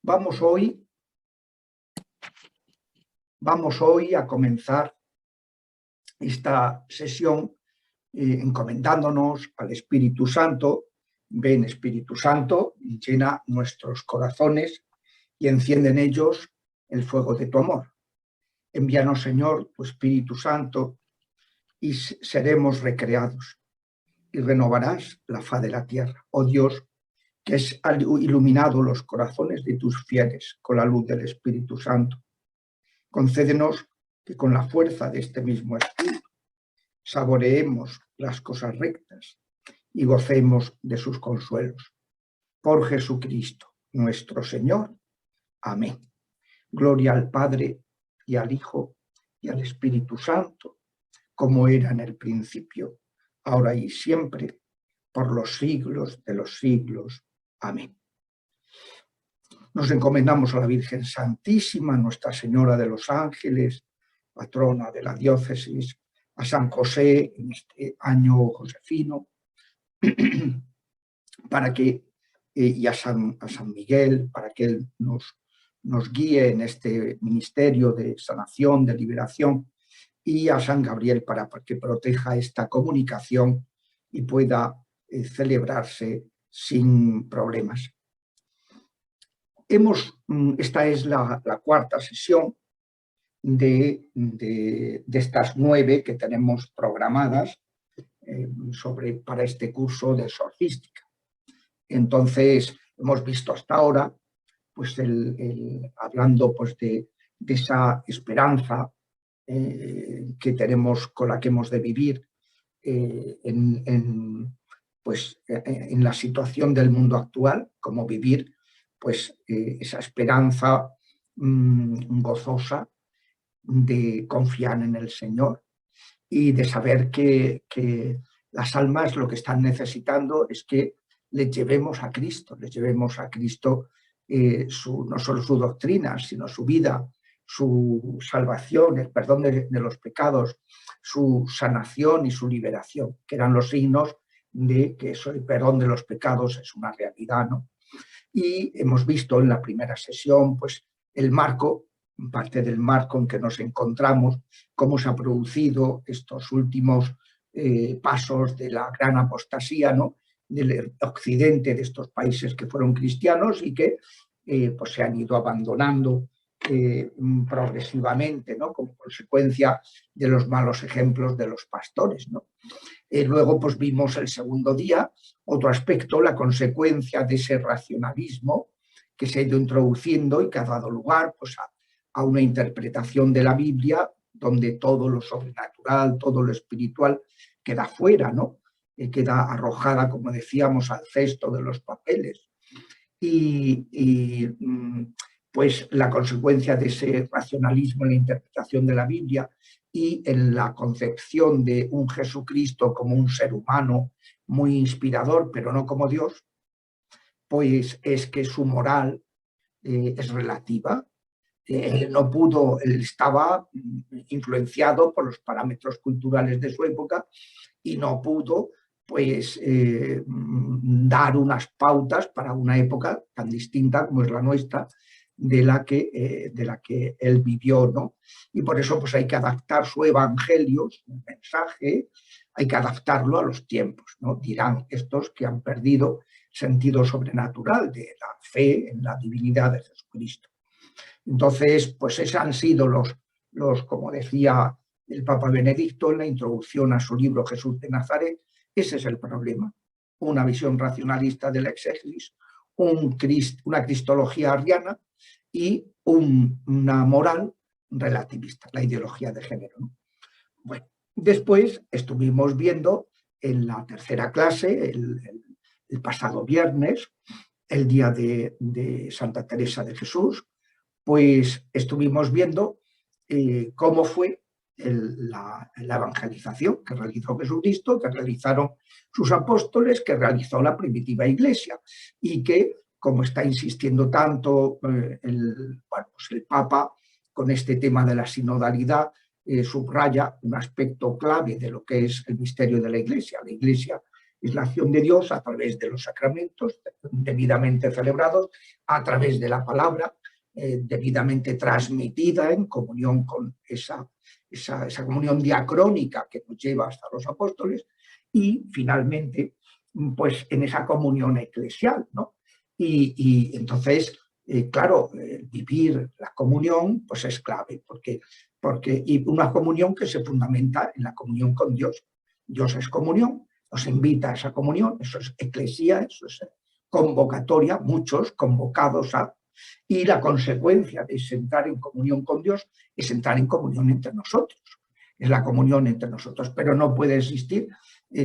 Vamos hoy a comenzar esta sesión encomendándonos al Espíritu Santo. Ven, Espíritu Santo, y llena nuestros corazones y enciende en ellos el fuego de tu amor. Envíanos, Señor, tu Espíritu Santo y seremos recreados y renovarás la faz de la tierra. Oh Dios, que has iluminado los corazones de tus fieles con la luz del Espíritu Santo. Concédenos que con la fuerza de este mismo Espíritu saboreemos las cosas rectas y gocemos de sus consuelos. Por Jesucristo, nuestro Señor. Amén. Gloria al Padre, y al Hijo, y al Espíritu Santo, como era en el principio, ahora y siempre, por los siglos de los siglos. Amén. Nos encomendamos a la Virgen Santísima, Nuestra Señora de los Ángeles, patrona de la diócesis, a San José en este año josefino, para que, y a San Miguel, para que Él nos guíe en este ministerio de sanación, de liberación, y a San Gabriel para que proteja esta comunicación y pueda celebrarse sin problemas. Esta es la cuarta sesión de estas 9 que tenemos programadas para este curso de exorcística. Entonces, hemos visto hasta ahora, pues hablando pues, de esa esperanza que tenemos, con la que hemos de vivir en la situación del mundo actual, cómo vivir pues, esa esperanza gozosa de confiar en el Señor y de saber que las almas lo que están necesitando es que les llevemos a Cristo no solo su doctrina, sino su vida, su salvación, el perdón de los pecados, su sanación y su liberación, que eran los signos de que el perdón de los pecados es una realidad, ¿no? Y hemos visto en la primera sesión pues, el marco, parte del marco en que nos encontramos, cómo se ha producido estos últimos pasos de la gran apostasía, ¿no?, del occidente, de estos países que fueron cristianos y que pues se han ido abandonando progresivamente, ¿no?, como consecuencia de los malos ejemplos de los pastores, ¿no? Luego pues vimos el segundo día otro aspecto, la consecuencia de ese racionalismo que se ha ido introduciendo y que ha dado lugar pues, a una interpretación de la Biblia donde todo lo sobrenatural, todo lo espiritual queda fuera, ¿no? Queda arrojada, como decíamos, al cesto de los papeles. Pues la consecuencia de ese racionalismo en la interpretación de la Biblia y en la concepción de un Jesucristo como un ser humano muy inspirador, pero no como Dios, pues es que su moral es relativa. Él estaba influenciado por los parámetros culturales de su época y no pudo pues dar unas pautas para una época tan distinta como es la nuestra, de la que él vivió, ¿no? Y por eso pues hay que adaptar su evangelio, su mensaje, hay que adaptarlo a los tiempos, ¿no? Dirán estos que han perdido sentido sobrenatural de la fe en la divinidad de Jesucristo. Entonces, pues esos han sido los, como decía el Papa Benedicto en la introducción a su libro Jesús de Nazaret, ese es el problema. Una visión racionalista de la exégesis, una cristología arriana y una moral relativista, la ideología de género, ¿no? Bueno, después estuvimos viendo en la tercera clase, el pasado viernes, el día de Santa Teresa de Jesús, pues estuvimos viendo cómo fue la evangelización que realizó Jesucristo, que realizaron sus apóstoles, que realizó la primitiva Iglesia y que, como está insistiendo tanto el Papa con este tema de la sinodalidad, subraya un aspecto clave de lo que es el misterio de la Iglesia. La Iglesia Es la acción de Dios a través de los sacramentos debidamente celebrados, a través de la palabra debidamente transmitida en comunión con esa comunión diacrónica que nos lleva hasta los apóstoles, y finalmente pues en esa comunión eclesial, ¿no? Y entonces, claro, vivir la comunión pues es clave, y una comunión que se fundamenta en la comunión con Dios. Dios es comunión, nos invita a esa comunión, eso es eclesía, eso es convocatoria, muchos convocados a, y la consecuencia de entrar en comunión con Dios es entrar en comunión entre nosotros, es la comunión entre nosotros, pero no puede existir,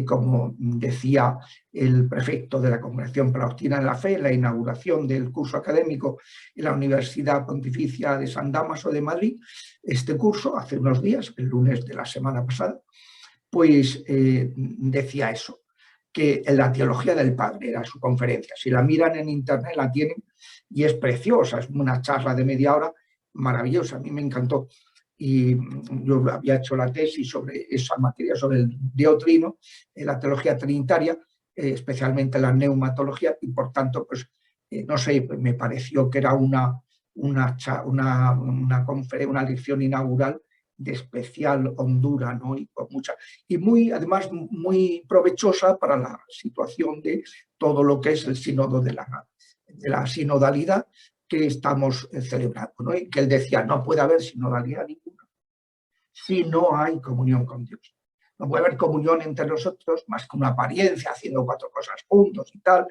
como decía el prefecto de la Congregación para la Doctrina de la Fe en la inauguración del curso académico en la Universidad Pontificia de San Dámaso de Madrid, este curso hace unos días, el lunes de la semana pasada, pues decía eso, que en la teología del Padre era su conferencia. Si la miran en internet la tienen y es preciosa, es una charla de media hora maravillosa, a mí me encantó. Y yo había hecho la tesis sobre esa materia, sobre el Diotrino, la teología trinitaria, especialmente la neumatología, y por tanto, pues, no sé, me pareció que era una lección inaugural de especial hondura, ¿no? Y además muy provechosa para la situación de todo lo que es el sínodo de la sinodalidad que estamos celebrando, ¿no? Y que él decía, no puede haber sinodalidad ninguna si no hay comunión con Dios. No puede haber comunión entre nosotros más que una apariencia, haciendo 4 cosas juntos y tal,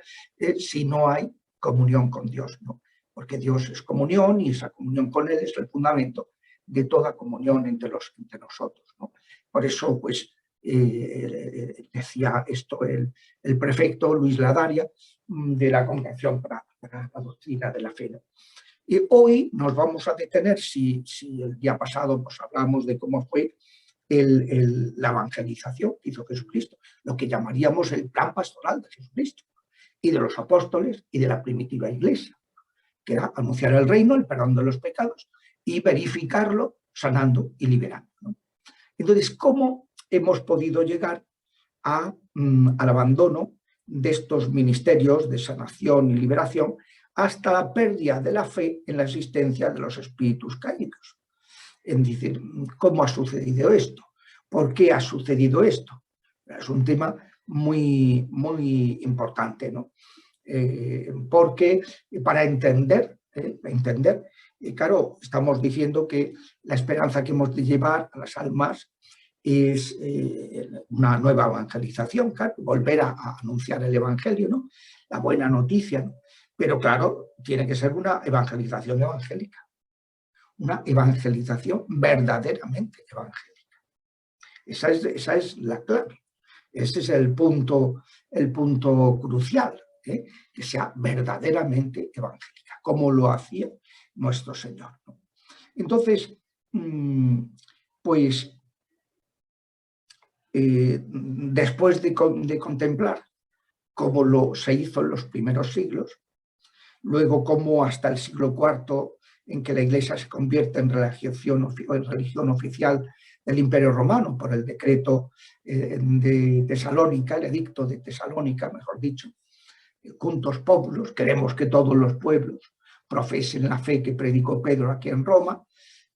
si no hay comunión con Dios, ¿no? Porque Dios es comunión y esa comunión con Él es el fundamento de toda comunión entre nosotros, ¿no? Por eso, pues, decía esto el prefecto Luis Ladaria de la Congregación para la Doctrina de la Fe, ¿no? Y hoy nos vamos a detener, si el día pasado pues, hablamos de cómo fue la evangelización que hizo Jesucristo, lo que llamaríamos el plan pastoral de Jesucristo y de los apóstoles y de la primitiva iglesia, que era anunciar el reino, el perdón de los pecados y verificarlo sanando y liberando, ¿no? Entonces, ¿cómo hemos podido llegar al abandono de estos ministerios de sanación y liberación hasta la pérdida de la fe en la existencia de los espíritus caídos? Es decir, ¿cómo ha sucedido esto? ¿Por qué ha sucedido esto? Es un tema muy, muy importante, ¿no? Porque para entender, claro, estamos diciendo que la esperanza que hemos de llevar a las almas es una nueva evangelización, claro, volver a anunciar el evangelio, ¿no? La buena noticia, ¿no? Pero claro, tiene que ser una evangelización evangélica, una evangelización verdaderamente evangélica. Esa es la clave, ese es el punto crucial, que sea verdaderamente evangélica, como lo hacía nuestro Señor, ¿no? Entonces, pues, después de contemplar cómo se hizo en los primeros siglos, luego cómo hasta el siglo IV, en que la Iglesia se convierte en religión oficial del Imperio Romano por el decreto de Tesalónica, el edicto de Tesalónica, mejor dicho, Cunctos Populus, queremos que todos los pueblos profesen la fe que predicó Pedro aquí en Roma,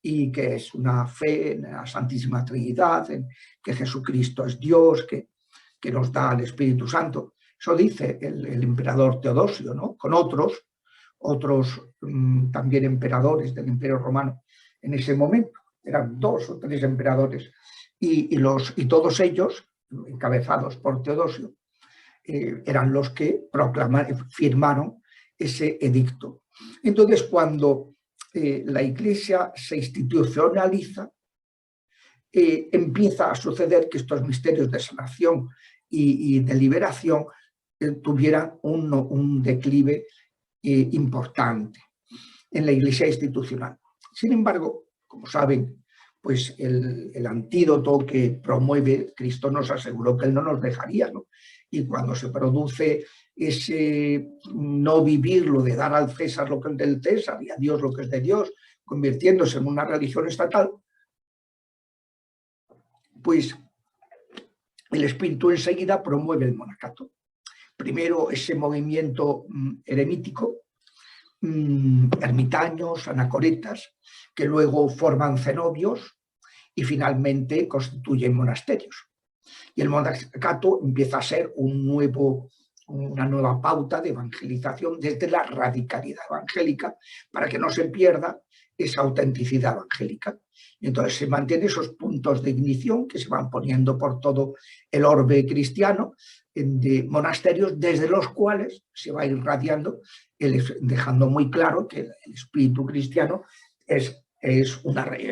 y que es una fe en la Santísima Trinidad, en que Jesucristo es Dios, que nos da el Espíritu Santo. Eso dice el emperador Teodosio, ¿no? Con otros también emperadores del Imperio Romano en ese momento. Eran 2 o 3 emperadores y todos ellos, encabezados por Teodosio, eran los que firmaron ese edicto. Entonces, cuando la Iglesia se institucionaliza, empieza a suceder que estos misterios de sanación y de liberación tuvieran un declive importante en la Iglesia institucional. Sin embargo, como saben, pues el antídoto que promueve Cristo nos aseguró que Él no nos dejaría, ¿no? Y cuando se produce ese no vivirlo de dar al César lo que es del César y a Dios lo que es de Dios, convirtiéndose en una religión estatal, pues el espíritu enseguida promueve el monacato. Primero ese movimiento eremítico, ermitaños, anacoretas, que luego forman cenobios y finalmente constituyen monasterios. Y el monacato empieza a ser una nueva pauta de evangelización desde la radicalidad evangélica para que no se pierda esa autenticidad evangélica. Y entonces se mantienen esos puntos de ignición que se van poniendo por todo el orbe cristiano de monasterios desde los cuales se va irradiando, dejando muy claro que el espíritu cristiano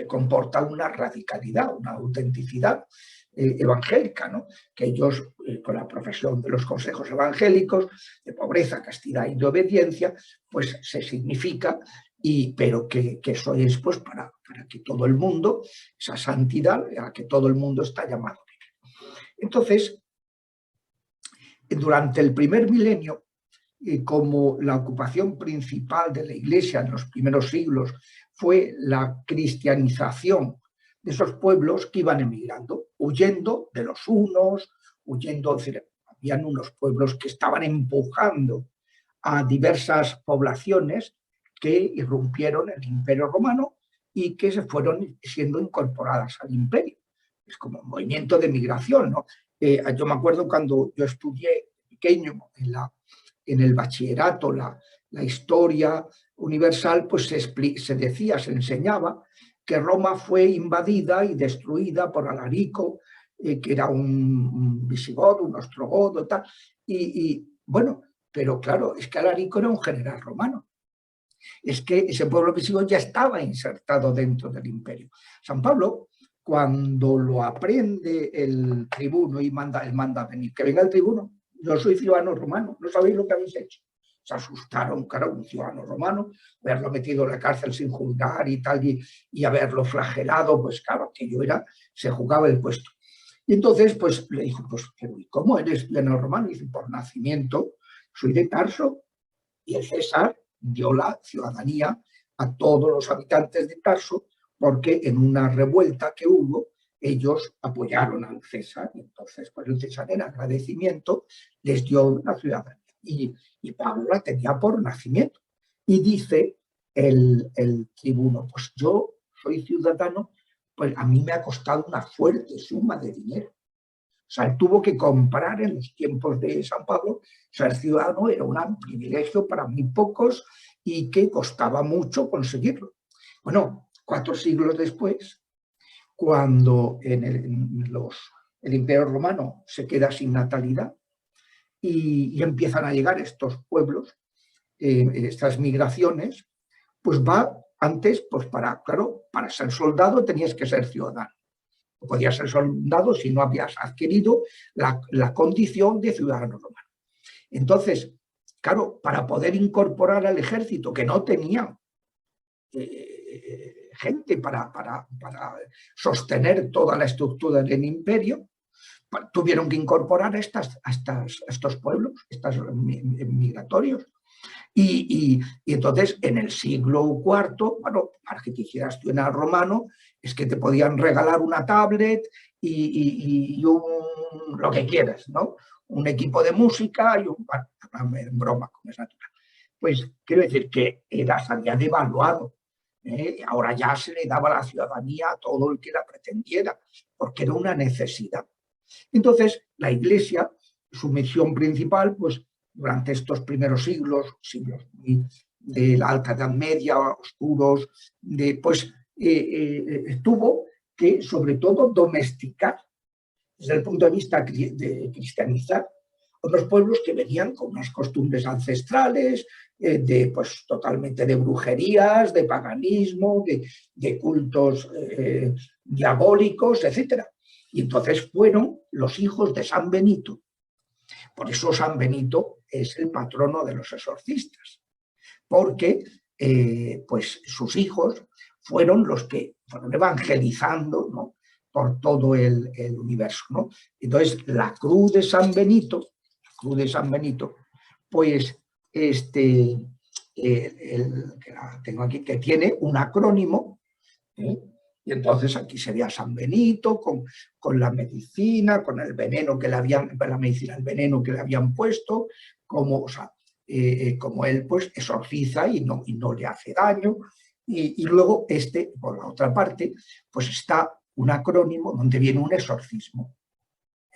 comporta una radicalidad, una autenticidad evangélica, ¿no? Que ellos, con la profesión de los consejos evangélicos, de pobreza, castidad y de obediencia, pues se significa, pero que eso es pues para que todo el mundo, esa santidad a que todo el mundo está llamado a vivir. Entonces, durante el primer milenio, como la ocupación principal de la Iglesia en los primeros siglos fue la cristianización de esos pueblos que iban emigrando, huyendo de los hunos, habían unos pueblos que estaban empujando a diversas poblaciones que irrumpieron en el Imperio Romano y que se fueron siendo incorporadas al imperio. Es como un movimiento de migración, ¿no? Yo me acuerdo cuando yo estudié pequeño en el bachillerato la historia universal, pues se decía, se enseñaba que Roma fue invadida y destruida por Alarico, que era un visigodo, un ostrogodo, tal. Bueno, pero claro, es que Alarico era un general romano. Es que ese pueblo visigodo ya estaba insertado dentro del imperio. San Pablo, cuando lo aprende el tribuno y manda a venir, que venga el tribuno, yo soy ciudadano romano, no sabéis lo que habéis hecho. Se asustaron, claro, un ciudadano romano, haberlo metido en la cárcel sin juzgar y tal, y haberlo flagelado, pues claro, se jugaba el puesto. Y entonces, pues le dijo, pues, ¿cómo eres ciudadano romano? Y dice, por nacimiento, soy de Tarso, y el César dio la ciudadanía a todos los habitantes de Tarso, porque en una revuelta que hubo, ellos apoyaron al César, y entonces pues el César en agradecimiento les dio la ciudadanía. Y Pablo la tenía por nacimiento. Y dice el tribuno, pues yo soy ciudadano, pues a mí me ha costado una fuerte suma de dinero. O sea, él tuvo que comprar en los tiempos de San Pablo, ser ciudadano era un privilegio para muy pocos y que costaba mucho conseguirlo. Bueno, 4 siglos después, cuando el Imperio Romano se queda sin natalidad y empiezan a llegar estos pueblos, estas migraciones, pues va antes, pues claro, para ser soldado tenías que ser ciudadano. Podías ser soldado si no habías adquirido la condición de ciudadano romano. Entonces, claro, para poder incorporar al ejército, que no tenía gente para sostener toda la estructura del imperio, tuvieron que incorporar a estos pueblos, estos migratorios. Y entonces, en el siglo IV, bueno, para que te hicieras ciudadano romano, es que te podían regalar una tablet y lo que quieras, ¿no? Un equipo de música y en broma, como es natural. Pues quiero decir que se había devaluado. Ahora ya se le daba la ciudadanía a todo el que la pretendiera, porque era una necesidad. Entonces, la Iglesia, su misión principal, pues durante estos primeros siglos de la Alta Edad Media, oscuros, pues tuvo que, sobre todo, domesticar, desde el punto de vista de cristianizar, otros pueblos que venían con unas costumbres ancestrales, pues totalmente de brujerías, de paganismo, de cultos diabólicos, etc. Y entonces fueron los hijos de San Benito. Por eso San Benito es el patrono de los exorcistas, porque pues sus hijos fueron los que fueron evangelizando, ¿no?, por todo el universo, ¿no? Entonces, la cruz de San Benito, pues que la tengo aquí, que tiene un acrónimo, Y entonces aquí sería San Benito con la medicina, con el veneno que le habían, la medicina, el veneno que le habían puesto, como, o sea, como él pues exorciza y no le hace daño. Y luego por la otra parte, pues está un acrónimo donde viene un exorcismo.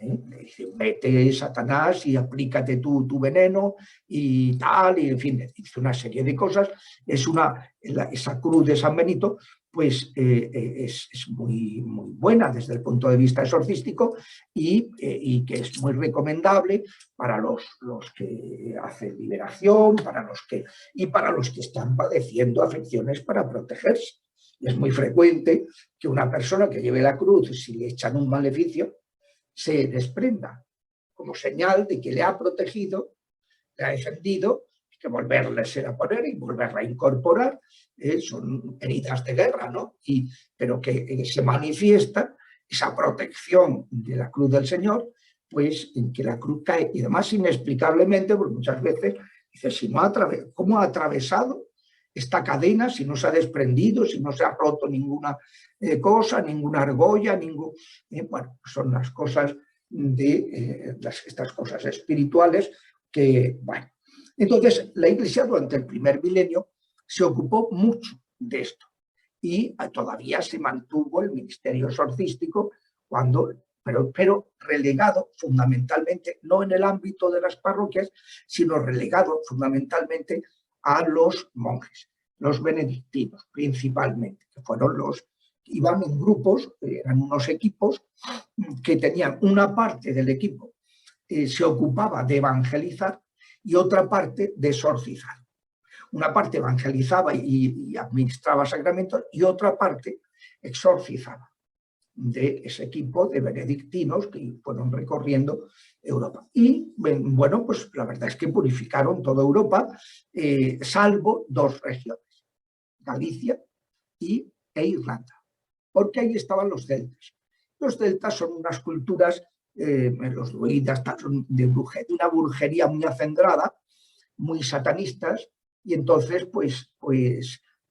Le dice, vete Satanás y aplícate tu veneno y tal, y en fin, le dice una serie de cosas. Esa cruz de San Benito pues es muy, muy buena desde el punto de vista exorcístico y que es muy recomendable para los que hacen liberación, y para los que están padeciendo afecciones para protegerse. Y es muy frecuente que una persona que lleve la cruz, si le echan un maleficio, se desprenda como señal de que le ha protegido, le ha defendido, que volverle a poner y volverla a incorporar. Son heridas de guerra, ¿no? Pero que se manifiesta esa protección de la cruz del Señor, pues en que la cruz cae, y además inexplicablemente, porque muchas veces dice, ¿cómo ha atravesado esta cadena si no se ha desprendido, si no se ha roto ninguna cosa, ninguna argolla, bueno, son las cosas estas cosas espirituales que, bueno. Entonces, la Iglesia durante el primer milenio se ocupó mucho de esto y todavía se mantuvo el ministerio exorcístico pero relegado fundamentalmente, no en el ámbito de las parroquias, sino relegado fundamentalmente a los monjes, los benedictinos principalmente, que fueron iban en grupos, eran unos equipos que tenían una parte del equipo se ocupaba de evangelizar y otra parte de exorcizar. Una parte evangelizaba y administraba sacramentos y otra parte exorcizaba, de ese equipo de benedictinos que fueron recorriendo Europa. Y bueno, pues la verdad es que purificaron toda Europa, salvo dos regiones, Galicia e Irlanda, porque ahí estaban los celtas. Los celtas son unas culturas, los druidas, son de una brujería muy acendrada, muy satanistas, y entonces pues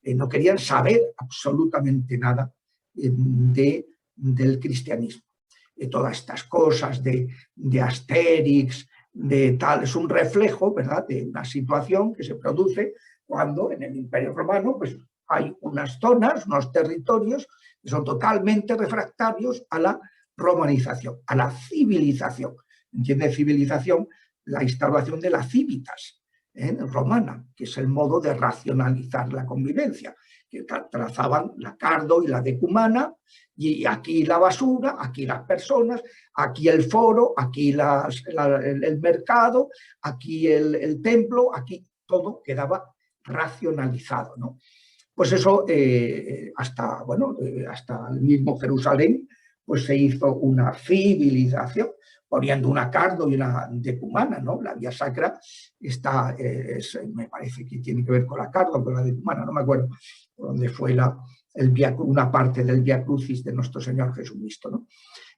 no querían saber absolutamente nada del cristianismo. De todas estas cosas de Asterix, de tal, es un reflejo, ¿verdad?, de una situación que se produce cuando en el Imperio Romano pues hay unas zonas, unos territorios que son totalmente refractarios a la romanización, a la civilización. ¿Entiende? Civilización, la instauración de la civitas romana, que es el modo de racionalizar la convivencia, que trazaban la cardo y la decumana, y aquí la basura, aquí las personas, aquí el foro, aquí el mercado, aquí el templo, aquí todo quedaba racionalizado, ¿no? Pues eso, hasta el mismo Jerusalén, pues se hizo una civilización, poniendo una cardo y una decumana, ¿no? La vía sacra está, me parece que tiene que ver con la cardo, con la decumana, no me acuerdo dónde fue una parte del Vía Crucis de nuestro Señor Jesucristo, ¿no?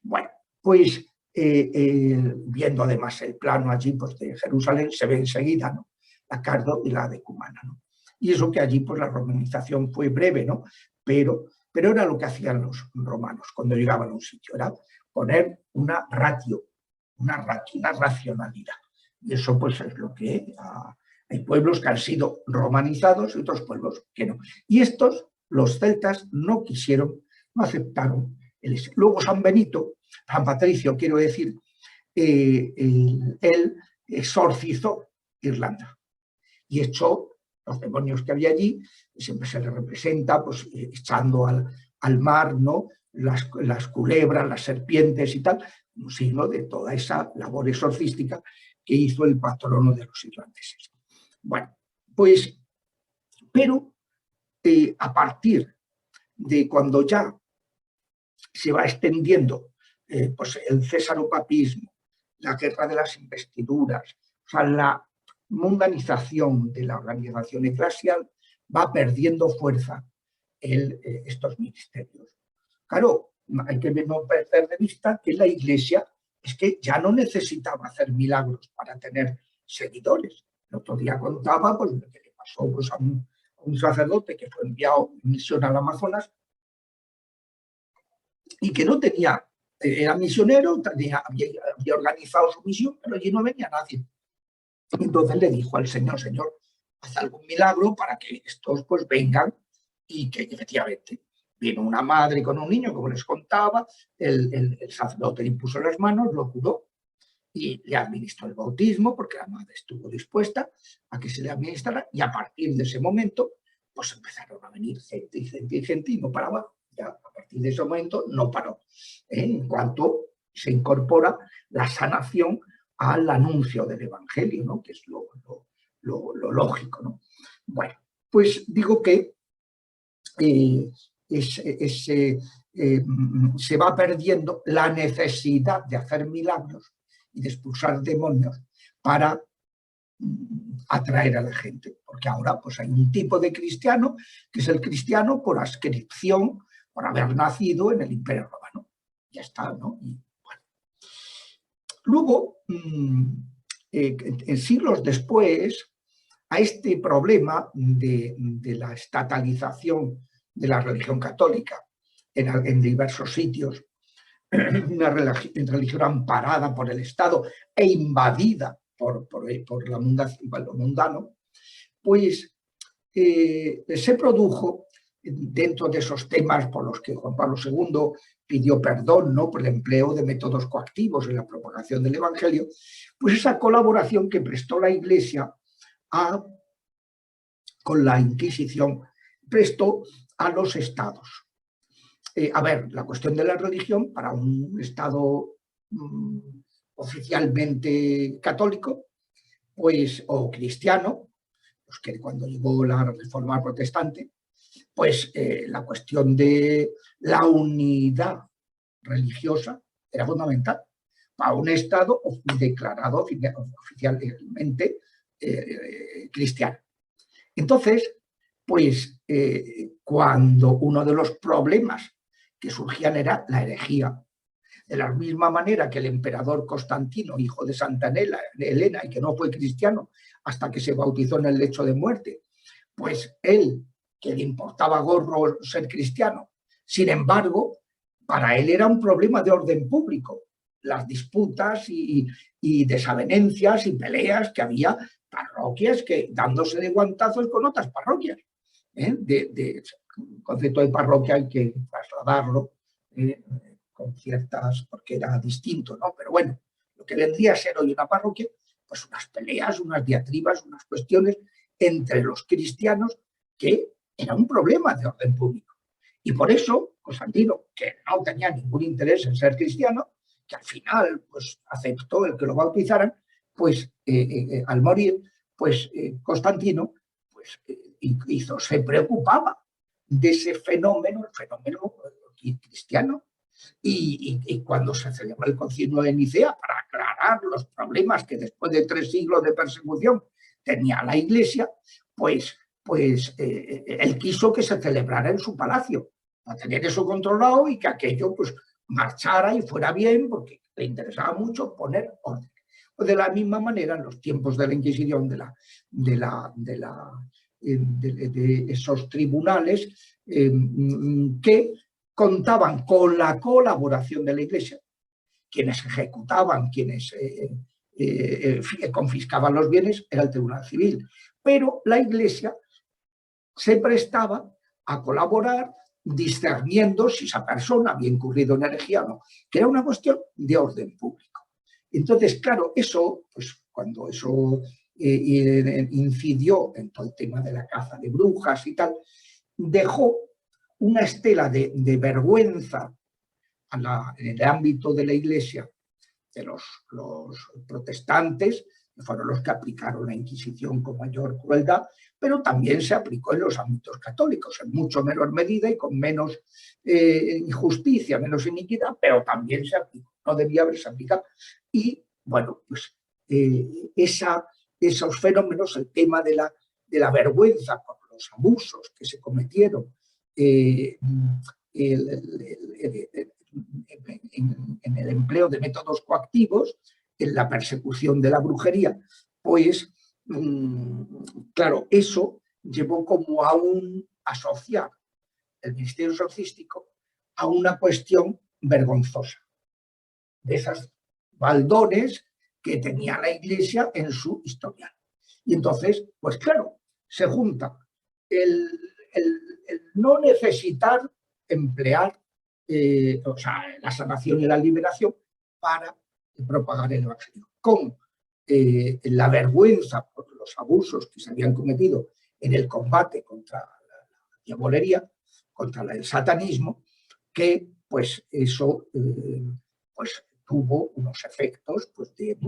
Bueno, pues viendo además el plano allí pues, de Jerusalén, se ve enseguida, ¿no?, la cardo y la decumana, ¿no? Y eso que allí pues la romanización fue breve, ¿no? Pero era lo que hacían los romanos cuando llegaban a un sitio, era poner una ratio, una racionalidad. Y eso pues es lo que hay pueblos que han sido romanizados y otros pueblos que no. Y estos, los celtas, no quisieron, no aceptaron. Luego San Benito, San Patricio, quiero decir, él exorcizó Irlanda y echó los demonios que había allí. Siempre se le representa pues, echando al mar, ¿no?, las culebras, las serpientes y tal, un signo de toda esa labor exorcística que hizo el patrono de los irlandeses. Bueno, pues, pero a partir de cuando ya se va extendiendo pues el cesaropapismo, la guerra de las investiduras, o sea, la mundanización de la organización eclesial, va perdiendo fuerza estos ministerios. Claro, hay que no perder de vista que la Iglesia es que ya no necesitaba hacer milagros para tener seguidores. El otro día contaba pues, lo que le pasó pues, a un sacerdote que fue enviado en misión al Amazonas, y que no tenía, era misionero, había organizado su misión, pero allí no venía nadie. Entonces le dijo al Señor, Señor, haz algún milagro para que estos pues vengan, y que efectivamente vino una madre con un niño, como les contaba, el sacerdote le impuso las manos, lo curó y le administró el bautismo, porque la madre estuvo dispuesta a que se le administrara, y a partir de ese momento pues empezaron a venir gente y gente y gente, y no paraba. Ya a partir de ese momento no paró, en cuanto se incorpora la sanación al anuncio del Evangelio, ¿no? Que es lo lógico, ¿no? Bueno, pues digo que se va perdiendo la necesidad de hacer milagros y de expulsar demonios para atraer a la gente, porque ahora pues hay un tipo de cristiano que es el cristiano por adscripción, por haber nacido en el Imperio Romano. Ya está, ¿no? Y, bueno. Luego, en siglos después, a este problema de la estatalización de la religión católica en diversos sitios, una religión amparada por el Estado e invadida por lo mundano, pues se produjo dentro de esos temas por los que Juan Pablo II pidió perdón, ¿no?, por el empleo de métodos coactivos en la propagación del Evangelio, pues esa colaboración que prestó la Iglesia con la Inquisición, prestó a los estados. A ver, la cuestión de la religión para un estado oficialmente católico, pues, o cristiano, pues que cuando llegó la Reforma Protestante, pues la cuestión de la unidad religiosa era fundamental para un estado declarado oficialmente cristiano. Entonces, pues cuando uno de los problemas que surgían era la herejía, de la misma manera que el emperador Constantino, hijo de Santa Elena, y que no fue cristiano hasta que se bautizó en el lecho de muerte, pues él, que le importaba gorro ser cristiano, sin embargo, para él era un problema de orden público, las disputas y desavenencias y peleas que había, parroquias que dándose de guantazos con otras parroquias. El concepto de parroquia hay que trasladarlo con ciertas, porque era distinto, ¿no? Pero bueno, lo que vendría a ser hoy una parroquia, pues unas peleas, unas diatribas, unas cuestiones entre los cristianos que era un problema de orden público. Y por eso Constantino, que no tenía ningún interés en ser cristiano, que al final pues aceptó el que lo bautizaran, pues al morir, pues Constantino pues, se preocupaba de ese fenómeno, el fenómeno cristiano, y cuando se celebró el Concilio de Nicea para aclarar los problemas que después de 3 siglos de persecución tenía la Iglesia, pues él quiso que se celebrara en su palacio, para tener eso controlado y que aquello pues marchara y fuera bien, porque le interesaba mucho poner orden. Pues de la misma manera, en los tiempos de la Inquisición, de esos tribunales que contaban con la colaboración de la Iglesia, quienes ejecutaban, quienes confiscaban los bienes, era el Tribunal Civil, pero la Iglesia se prestaba a colaborar discerniendo si esa persona había incurrido en herejía o no, que era una cuestión de orden público. Entonces, claro, eso, pues cuando eso incidió en todo el tema de la caza de brujas y tal, dejó una estela de vergüenza en el ámbito de la Iglesia, de los protestantes, que fueron los que aplicaron la Inquisición con mayor crueldad, pero también se aplicó en los ámbitos católicos, en mucho menor medida y con menos injusticia, menos iniquidad, pero también se aplicó, no debía haberse aplicado. Y bueno, pues esos fenómenos, el tema de la vergüenza por los abusos que se cometieron en el empleo de métodos coactivos, en la persecución de la brujería, pues, claro, eso llevó como a asociar el ministerio exorcístico a una cuestión vergonzosa, de esas baldones que tenía la Iglesia en su historial. Y entonces, pues claro, se junta el no necesitar emplear o sea, la sanación y la liberación para propagar el Evangelio, con la vergüenza por los abusos que se habían cometido en el combate contra la diabolería, contra el satanismo, que pues eso pues tuvo unos efectos pues, de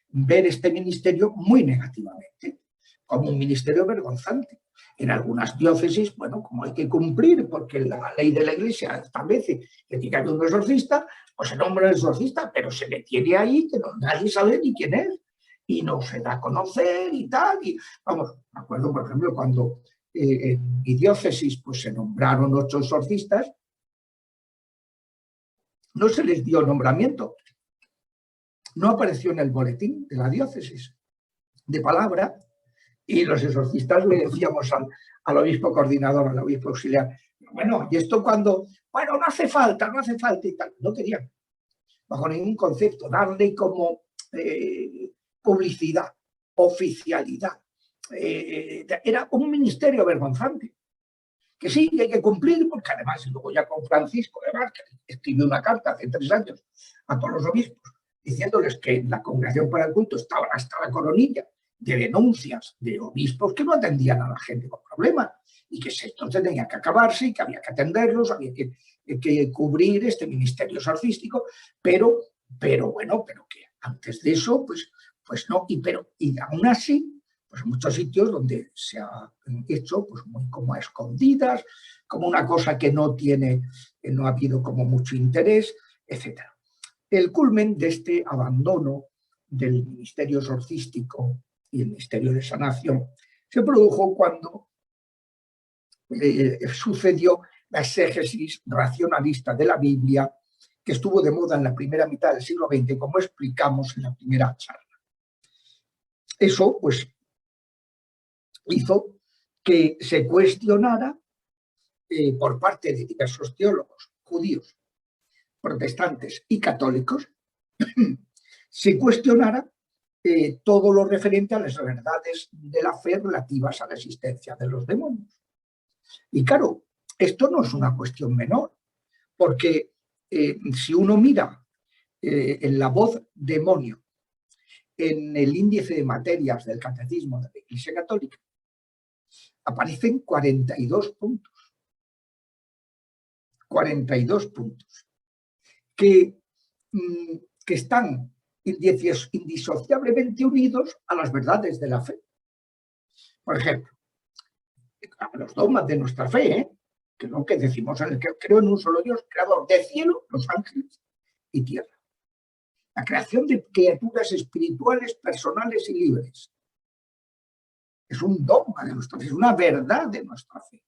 ver este ministerio muy negativamente, como un ministerio vergonzante. En algunas diócesis, bueno, como hay que cumplir, porque la ley de la Iglesia establece que tiene que haber un exorcista, pues se nombra el exorcista, pero se le tiene ahí que nadie sabe ni quién es, y no se da a conocer y tal. Y, vamos, me acuerdo, por ejemplo, cuando en mi diócesis pues, se nombraron 8 exorcistas, no se les dio nombramiento, no apareció en el boletín de la diócesis de palabra, y los exorcistas le decíamos al obispo coordinador, al obispo auxiliar, bueno, ¿y esto cuando? Bueno, no hace falta y tal. No querían, bajo ningún concepto, darle como publicidad, oficialidad. Era un ministerio vergonzante, que sí, que hay que cumplir, porque además, luego ya con Francisco, además, que escribió una carta hace 3 años a todos los obispos, diciéndoles que en la Congregación para el Culto estaba hasta la coronilla de denuncias de obispos que no atendían a la gente con problemas y que esto tenía que acabarse y que había que atenderlos, había que cubrir este ministerio exorcístico, pero bueno, pero que antes de eso, pues no, y aún así, pues muchos sitios donde se ha hecho pues muy como a escondidas, como una cosa que no ha habido como mucho interés, etc. El culmen de este abandono del ministerio exorcístico y el ministerio de sanación se produjo cuando sucedió la exégesis racionalista de la Biblia, que estuvo de moda en la primera mitad del siglo XX, como explicamos en la primera charla. Eso, pues, hizo que se cuestionara por parte de diversos teólogos judíos, protestantes y católicos, se cuestionara todo lo referente a las verdades de la fe relativas a la existencia de los demonios. Y claro, esto no es una cuestión menor, porque si uno mira en la voz demonio, en el índice de materias del catecismo de la Iglesia Católica, aparecen 42 puntos. 42 puntos que están indisociablemente unidos a las verdades de la fe. Por ejemplo, a los dogmas de nuestra fe, que es lo que decimos en el que creo en un solo Dios, creador de cielo, los ángeles y tierra. La creación de criaturas espirituales, personales y libres. Es un dogma de nuestra fe, es una verdad de nuestra fe.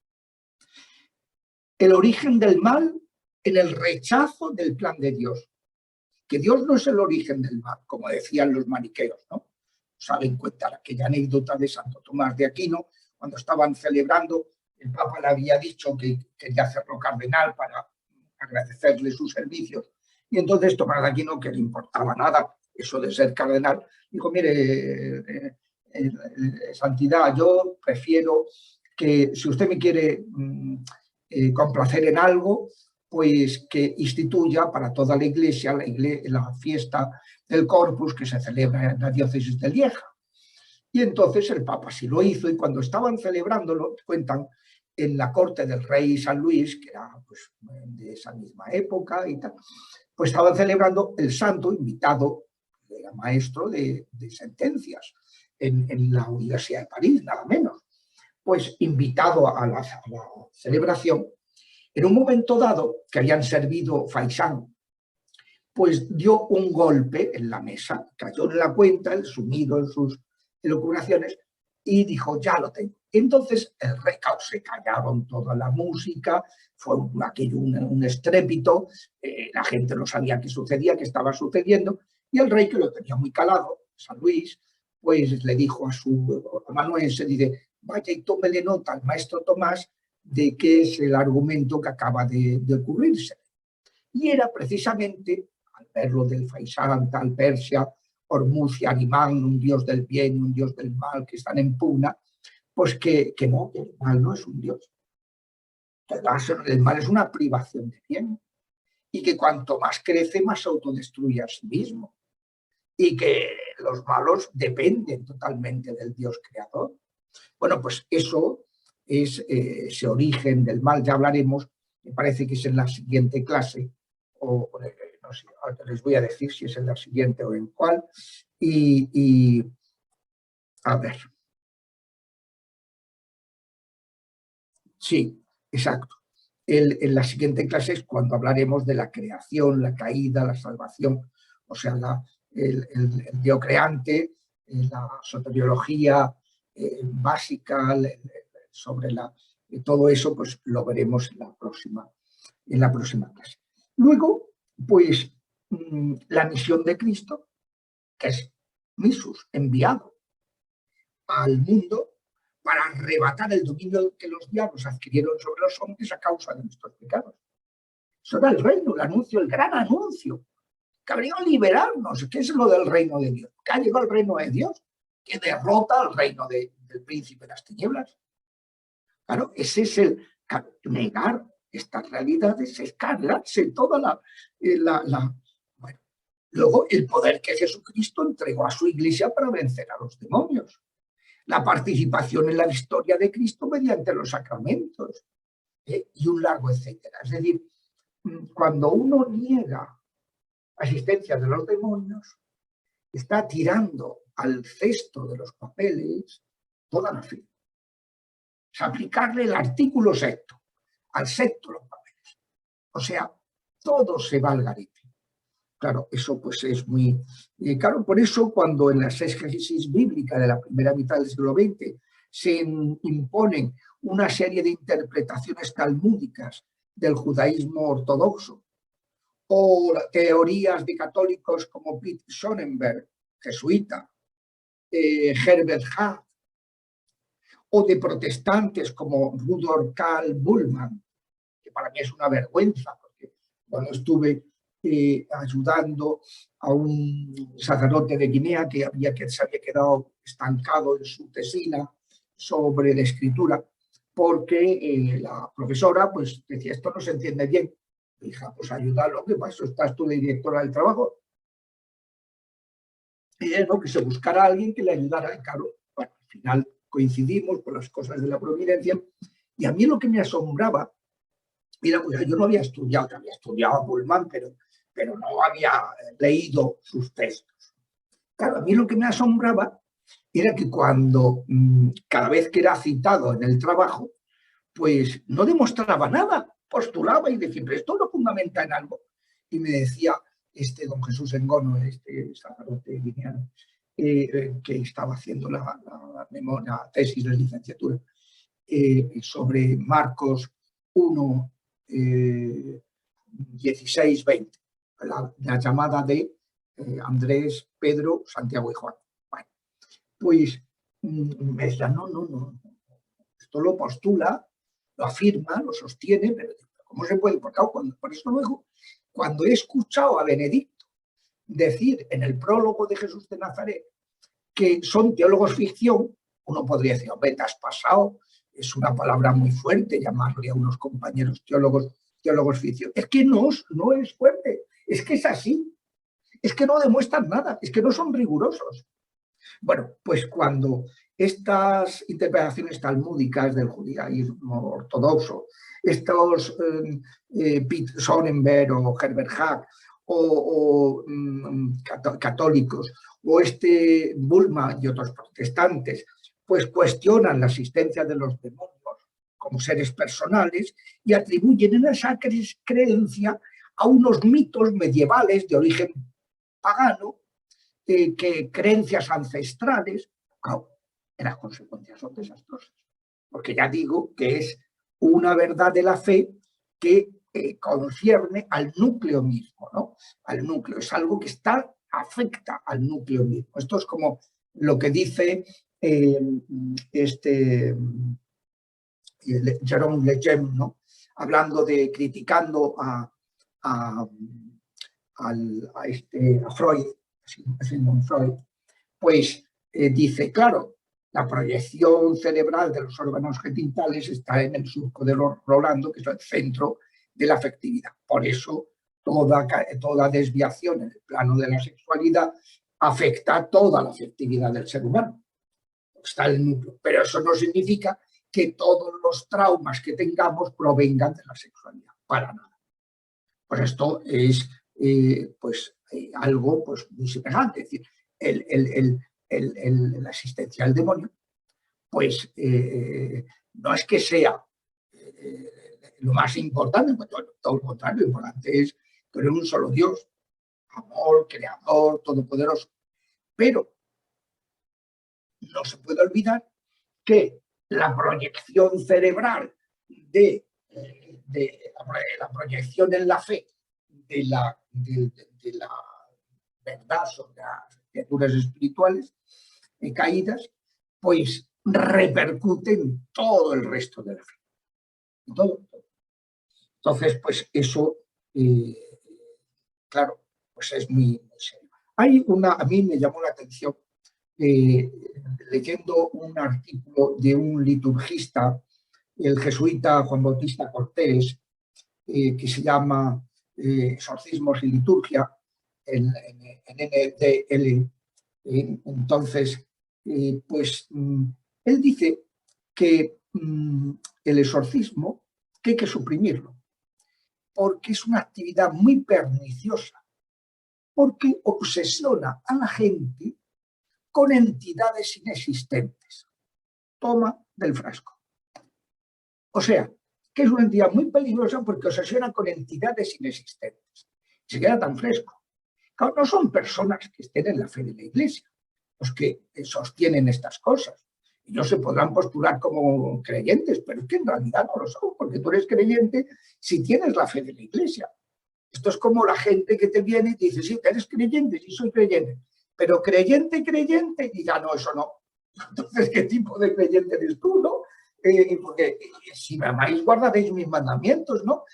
El origen del mal en el rechazo del plan de Dios. Que Dios no es el origen del mal, como decían los maniqueos, ¿no? Saben contar aquella anécdota de Santo Tomás de Aquino, cuando estaban celebrando, el Papa le había dicho que quería hacerlo cardenal para agradecerle sus servicios, y entonces Tomás de Aquino, que le importaba nada eso de ser cardenal, dijo, mire, santidad, yo prefiero que si usted me quiere complacer en algo, pues que instituya para toda la Iglesia la fiesta del Corpus que se celebra en la diócesis de Lieja. Y entonces el Papa sí lo hizo, y cuando estaban celebrándolo, cuentan, en la corte del rey San Luis, que era pues, de esa misma época y tal, pues estaban celebrando el santo invitado, era maestro de sentencias en la Universidad de París, nada menos. Pues invitado a la celebración, en un momento dado, que habían servido faisán, pues dio un golpe en la mesa, cayó en la cuenta, el sumido en sus elucubraciones, y dijo, ya lo tengo. Entonces el rey, se callaron toda la música, fue aquello un estrépito, la gente no sabía qué sucedía, qué estaba sucediendo, y el rey, que lo tenía muy calado, San Luis, pues le dijo a su amanuense, dice, vaya y tómele nota al maestro Tomás de qué es el argumento que acaba de ocurrirse. Y era precisamente, al verlo del Faisán, tal Persia, Hormuz y Arimán, un dios del bien y un dios del mal que están en pugna, pues que no, que el mal no es un dios. El mal es una privación de bien. Y que cuanto más crece, más se autodestruye a sí mismo. Y que los malos dependen totalmente del Dios creador. Bueno, pues eso es ese origen del mal. Ya hablaremos, me parece que es en la siguiente clase, o no sé, les voy a decir si es en la siguiente o en cuál. Y a ver. Sí, exacto. En la siguiente clase es cuando hablaremos de la creación, la caída, la salvación, o sea, el diocreante, la soteriología básica sobre todo eso, pues lo veremos en la próxima clase. Luego, pues, la misión de Cristo, que es Missus, enviado al mundo para arrebatar el dominio que los diablos adquirieron sobre los hombres a causa de nuestros pecados. Eso era el reino, el anuncio, el gran anuncio, que habría que liberarnos. ¿Qué es lo del reino de Dios? Que ha llegado el reino de Dios, que derrota al reino del príncipe de las tinieblas. Claro, ese es el negar estas realidades, es cargarse toda bueno. Luego, el poder que Jesucristo entregó a su iglesia para vencer a los demonios. La participación en la historia de Cristo mediante los sacramentos, y un largo etcétera. Es decir, cuando uno niega la existencia de los demonios, está tirando al cesto de los papeles toda la fe. Es aplicarle el artículo sexto, al sexto los papeles. O sea, todo se va al garete. Claro, eso pues es muy... claro, por eso cuando en la exégesis bíblica de la primera mitad del siglo XX se imponen una serie de interpretaciones talmúdicas del judaísmo ortodoxo, o teorías de católicos como Pete Sonnenberg, jesuita, Herbert Hart, o de protestantes como Rudolf Karl Bullmann, que para mí es una vergüenza, porque cuando estuve ayudando a un sacerdote de Guinea que se había quedado estancado en su tesina sobre la escritura, porque la profesora pues decía, esto no se entiende bien. Hija, pues ayúdalo, que para eso estás tú de directora del trabajo. Y no, que se buscara a alguien que le ayudara. Claro, bueno, al final coincidimos por las cosas de la providencia. Y a mí lo que me asombraba, mira, pues yo no había estudiado a Pullman, pero no había leído sus textos. Claro, a mí lo que me asombraba era que cuando cada vez que era citado en el trabajo, pues no demostraba nada, postulaba y decía, pero esto lo fundamenta en algo. Y me decía don Jesús Engono, sacerdote guineano, que estaba haciendo la tesis de licenciatura, sobre Marcos 1, 16, 20, la llamada de Andrés, Pedro, Santiago y Juan. Bueno, pues me decía, no, esto lo postula, lo afirma, lo sostiene, pero ¿cómo se puede? Porque por eso luego, cuando he escuchado a Benedicto decir en el prólogo de Jesús de Nazaret que son teólogos ficción, uno podría decir, hombre, te has pasado, es una palabra muy fuerte llamarle a unos compañeros teólogos ficción. Es que no es fuerte, es que es así, es que no demuestran nada, es que no son rigurosos. Bueno, pues cuando estas interpretaciones talmúdicas del judaísmo ortodoxo, estos Pete Sonnenberg o Herbert Hack o católicos, o Bulma y otros protestantes, pues cuestionan la existencia de los demonios como seres personales y atribuyen en esa creencia a unos mitos medievales de origen pagano, que creencias ancestrales, las consecuencias son desastrosas. Porque ya digo que es una verdad de la fe que concierne al núcleo mismo, ¿no? Al núcleo, es algo que afecta al núcleo mismo. Esto es como lo que dice Jerome Lejeune, ¿no? Criticando a Freud, Sigmund Freud, pues dice, claro, la proyección cerebral de los órganos genitales está en el surco de Rolando, que es el centro de la afectividad. Por eso toda desviación en el plano de la sexualidad afecta a toda la afectividad del ser humano. Está el núcleo, pero eso no significa que todos los traumas que tengamos provengan de la sexualidad, para nada. Pues esto es algo pues, muy semejante, es decir, la existencia del demonio, pues no es que sea lo más importante, pues, todo lo contrario, lo importante es que no es un solo Dios, amor, creador, todopoderoso, pero no se puede olvidar que la proyección cerebral de la proyección en la fe de la verdad sobre las criaturas espirituales caídas, pues repercute en todo el resto de la fe. Todo. Entonces, pues eso, claro, pues es muy serio. A mí me llamó la atención leyendo un artículo de un liturgista, el jesuita Juan Bautista Cortés, que se llama Exorcismos y Liturgia, en NDL. Entonces, pues él dice que el exorcismo que hay que suprimirlo, porque es una actividad muy perniciosa, porque obsesiona a la gente con entidades inexistentes. Toma del frasco. O sea, que es una entidad muy peligrosa porque obsesiona con entidades inexistentes. Se queda tan fresco. Claro, no son personas que estén en la fe de la Iglesia los que sostienen estas cosas. Ellos se podrán postular como creyentes, pero es que en realidad no lo son, porque tú eres creyente si tienes la fe de la Iglesia. Esto es como la gente que te viene y te dice, sí, eres creyente, sí soy creyente, pero creyente, y ya no, eso no. Entonces, ¿qué tipo de creyente eres tú, no? Porque si me amáis, guardaréis mis mandamientos, ¿no?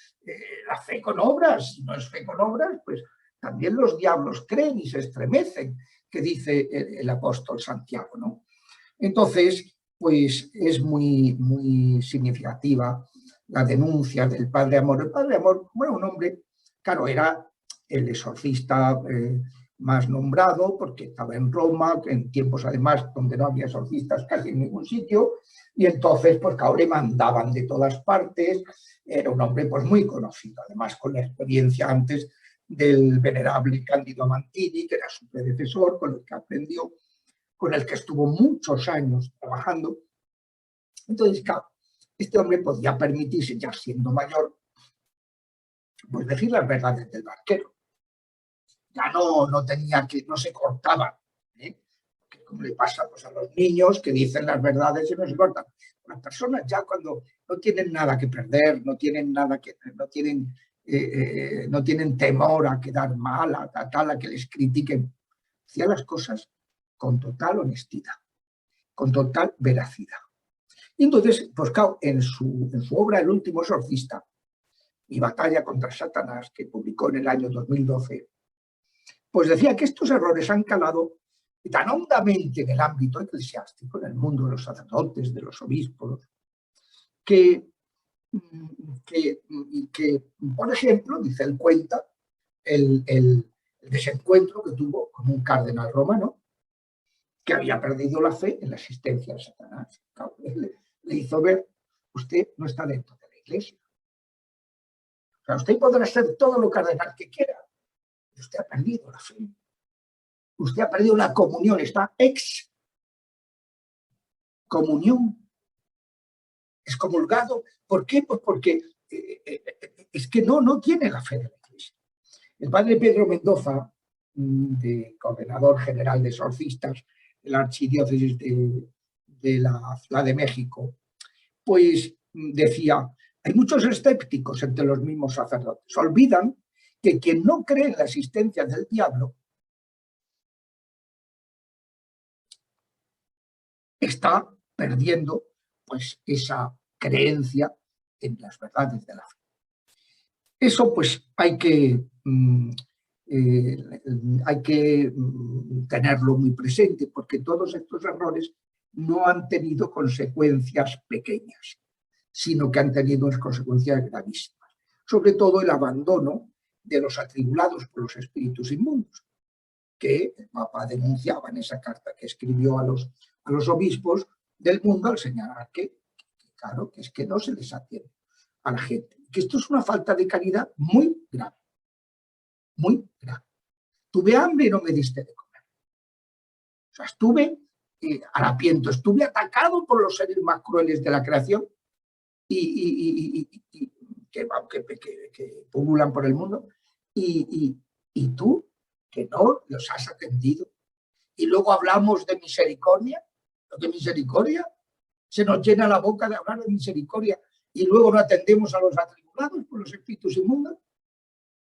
La fe con obras, si no es fe con obras, pues también los diablos creen y se estremecen, que dice el apóstol Santiago, ¿no? Entonces, pues es muy significativa la denuncia del Padre Amor. El Padre Amor, bueno, un hombre, claro, era el exorcista más nombrado porque estaba en Roma, en tiempos además donde no había exorcistas casi en ningún sitio, y entonces pues claro, le mandaban de todas partes. Era un hombre pues muy conocido, además con la experiencia antes del venerable Cándido Amantini, que era su predecesor, con el que aprendió, con el que estuvo muchos años trabajando. Entonces, claro, este hombre podía permitirse, ya siendo mayor, pues decir las verdades del barquero. Ya no tenía que, no se cortaba, ¿eh? Como le pasa pues, a los niños que dicen las verdades y no se cortan. Las personas ya cuando no tienen nada que perder, no tienen temor a quedar mal, a que les critiquen, hacían las cosas con total honestidad, con total veracidad. Y entonces, pues claro, en su obra El último exorcista, Mi batalla contra Satanás, que publicó en el año 2012, pues decía que estos errores han calado tan hondamente en el ámbito eclesiástico, en el mundo de los sacerdotes, de los obispos, que por ejemplo, dice él, cuenta el desencuentro que tuvo con un cardenal romano que había perdido la fe en la existencia de Satanás. Claro, le hizo ver, usted no está dentro de la Iglesia. O sea, usted podrá ser todo lo cardenal que quiera, pero usted ha perdido la fe. Usted ha perdido la comunión, está comunión, excomulgado. ¿Por qué? Pues porque es que no tiene la fe de la Iglesia. El padre Pedro Mendoza, coordinador general de exorcistas de la archidiócesis de la Ciudad de México, pues decía, hay muchos escépticos entre los mismos sacerdotes. Olvidan que quien no cree en la existencia del diablo está perdiendo pues esa creencia en las verdades de la fe. Eso pues hay que tenerlo muy presente, porque todos estos errores no han tenido consecuencias pequeñas, sino que han tenido unas consecuencias gravísimas. Sobre todo el abandono de los atribulados por los espíritus inmundos, que el Papa denunciaba en esa carta que escribió a los obispos del mundo al señalar claro, que es que no se les atiende a la gente. Que esto es una falta de caridad muy grave, muy grave. Tuve hambre y no me diste de comer. O sea, estuve harapiento, estuve atacado por los seres más crueles de la creación que pululan por el mundo, y tú, que no los has atendido. Y luego hablamos de misericordia, se nos llena la boca de hablar de misericordia y luego no atendemos a los atribulados por los espíritus inmundos.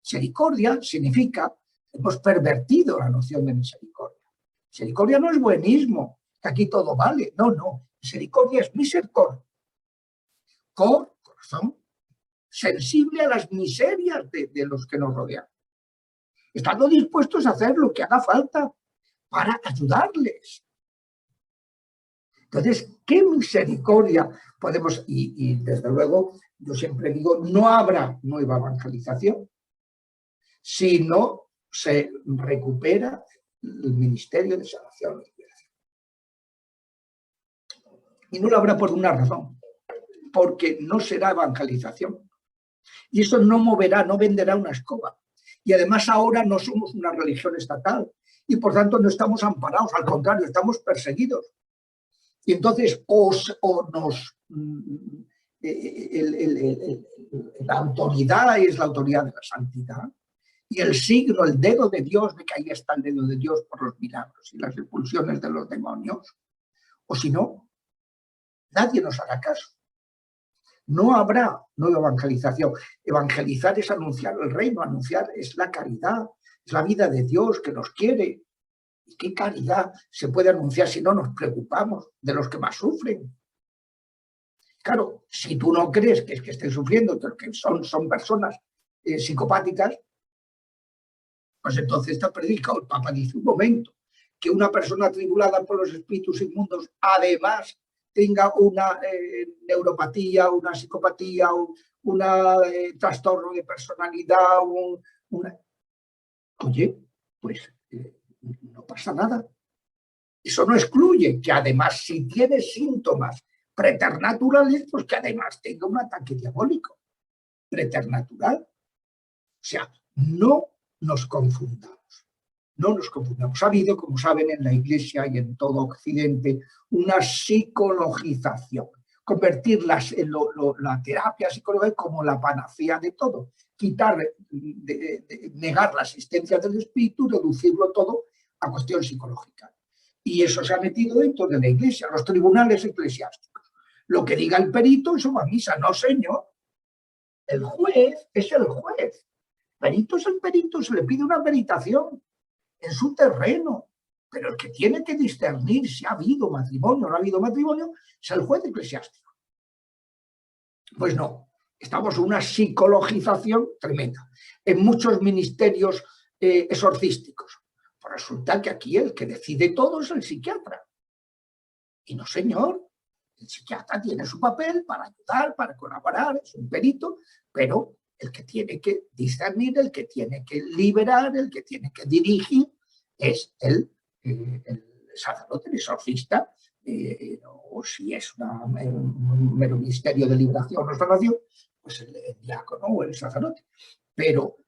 Misericordia significa, hemos pervertido la noción de misericordia. Misericordia no es buenismo, que aquí todo vale. No, no. Misericordia es misericordia. Corazón sensible a las miserias de los que nos rodean. Estando dispuestos a hacer lo que haga falta para ayudarles. Entonces, ¿qué misericordia podemos? Y desde luego, yo siempre digo, no habrá nueva evangelización si no se recupera el ministerio de salvación y liberación. Y no lo habrá por una razón, porque no será evangelización. Y eso no moverá, no venderá una escoba. Y además ahora no somos una religión estatal y por tanto no estamos amparados, al contrario, estamos perseguidos. Y entonces la autoridad es la autoridad de la santidad y el signo, el dedo de Dios, de que ahí está el dedo de Dios por los milagros y las expulsiones de los demonios, o si no, nadie nos hará caso. No habrá nueva evangelización. Evangelizar es anunciar el reino, anunciar es la caridad, es la vida de Dios que nos quiere. ¿Y qué caridad se puede anunciar si no nos preocupamos de los que más sufren? Claro, si tú no crees que es que estén sufriendo, que son personas psicopáticas, pues entonces te has predicado. El Papa dice, un momento, que una persona atribulada por los espíritus inmundos además tenga una neuropatía, una psicopatía, un trastorno de personalidad, Oye, pues no pasa nada. Eso no excluye que además, si tiene síntomas preternaturales, pues que además tenga un ataque diabólico preternatural. O sea, no nos confundamos. No nos confundamos. Ha habido, como saben, en la Iglesia y en todo Occidente, una psicologización. Convertir la terapia psicológica como la panacea de todo. Quitar, negar la existencia del espíritu, reducirlo todo a cuestión psicológica. Y eso se ha metido dentro de la Iglesia, los tribunales eclesiásticos. Lo que diga el perito, eso va a misa. No, señor. El juez es el juez. Perito es el perito, se le pide una peritación en su terreno, pero el que tiene que discernir si ha habido matrimonio o no ha habido matrimonio es el juez eclesiástico. Pues no, estamos en una psicologización tremenda. En muchos ministerios exorcísticos, pues resulta que aquí el que decide todo es el psiquiatra. Y no, señor, el psiquiatra tiene su papel para ayudar, para colaborar, es un perito, pero el que tiene que discernir, el que tiene que liberar, el que tiene que dirigir, es el sacerdote, el exorcista, o si es un mero ministerio de liberación o salvación, pues el diácono o el sacerdote. Pero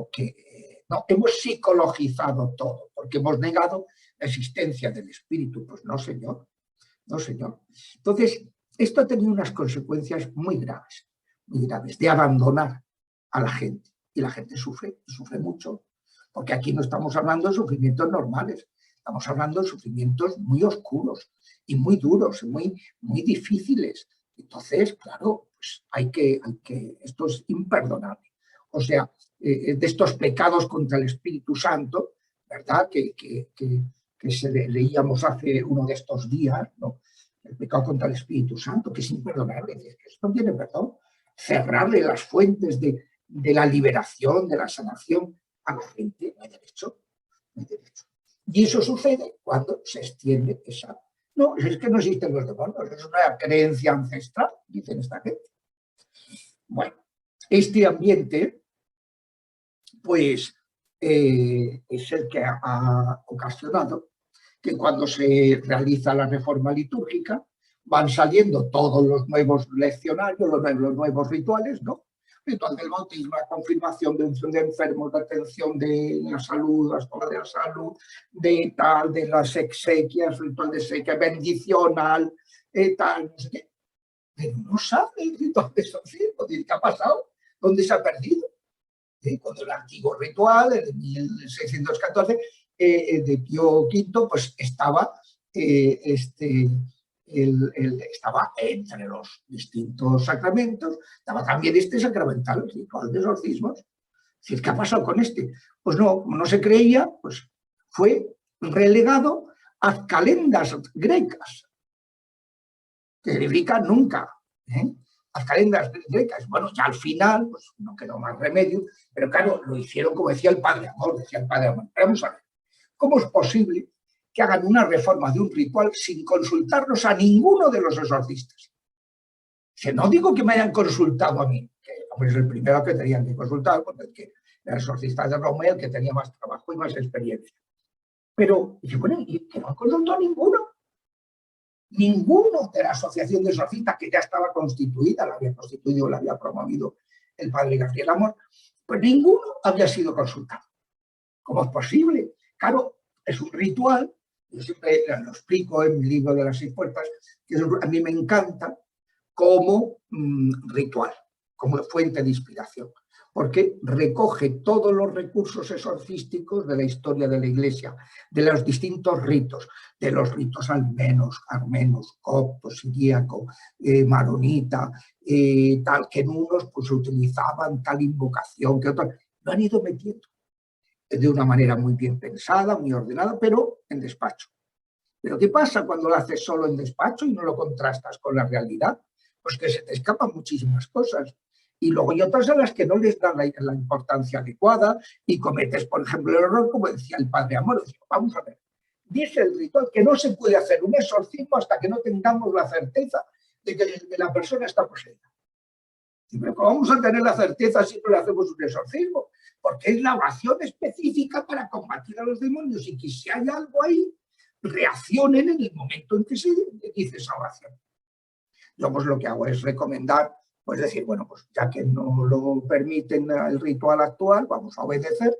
que no, hemos psicologizado todo, porque hemos negado la existencia del espíritu. Pues no, señor. No, señor. Entonces, esto ha tenido unas consecuencias muy graves, de abandonar a la gente. Y la gente sufre mucho, porque aquí no estamos hablando de sufrimientos normales, estamos hablando de sufrimientos muy oscuros y muy duros, muy difíciles. Entonces, claro, pues esto es imperdonable. O sea, de estos pecados contra el Espíritu Santo, ¿verdad? Que leíamos hace uno de estos días, ¿no? El pecado contra el Espíritu Santo, que es imperdonable, que esto no tiene perdón. Cerrarle las fuentes de de la liberación, de la sanación a la gente, no hay derecho, no hay derecho. Y eso sucede cuando se extiende esa... No, es que no existen los demonios, es una creencia ancestral, dicen esta gente. Bueno, este ambiente, pues, es el que ha ocasionado que cuando se realiza la reforma litúrgica van saliendo todos los nuevos leccionarios, los nuevos rituales, ¿no? Ritual del bautismo, la confirmación de unción de enfermos, de atención de la salud, de la salud, de tal, de las exequias, ritual de exequia, bendicional, tal, no sé qué. Pero no sabe el ritual de exorcismo, ¿qué ha pasado? ¿Dónde se ha perdido? Cuando el antiguo ritual, el de 1614, de Pío V, pues estaba, estaba entre los distintos sacramentos, estaba también este sacramental, el ritual de exorcismos. ¿Qué ha pasado con este? Pues no, como no se creía, pues fue relegado a calendas grecas, que significa nunca, las calendas grecas. Bueno, ya al final, pues no quedó más remedio, pero claro, lo hicieron como decía el Padre Amor, Pero vamos a ver, ¿cómo es posible que hagan una reforma de un ritual sin consultarnos a ninguno de los exorcistas? Que no digo que me hayan consultado a mí, que es el primero que tenían que consultar, porque el exorcista de Roma el que tenía más trabajo y más experiencia. Pero, bueno, y que no han consultado a ninguno. Ninguno de la asociación de exorcistas, que ya estaba constituida, la había constituido, la había promovido el padre Gabriel Amor, pues ninguno había sido consultado. ¿Cómo es posible? Claro, es un ritual, yo siempre lo explico en mi libro de las 6 puertas, que a mí me encanta como ritual, como fuente de inspiración, porque recoge todos los recursos exorcísticos de la historia de la Iglesia, de los distintos ritos, de los ritos armenos, coptos, siríaco, maronita, tal, que en unos pues utilizaban tal invocación, que otros lo han ido metiendo de una manera muy bien pensada, muy ordenada, pero en despacho. ¿Pero qué pasa cuando lo haces solo en despacho y no lo contrastas con la realidad? Pues que se te escapan muchísimas cosas. Y luego hay otras a las que no les dan la importancia adecuada y cometes, por ejemplo, el error, como decía el Padre Amor. Vamos a ver, dice el ritual que no se puede hacer un exorcismo hasta que no tengamos la certeza de que la persona está poseída. Pero ¿cómo vamos a tener la certeza si no le hacemos un exorcismo? Porque es la oración específica para combatir a los demonios y que si hay algo ahí, reaccionen en el momento en que se dice esa oración. Yo pues lo que hago es recomendar, pues decir, bueno, pues ya que no lo permiten el ritual actual, vamos a obedecer,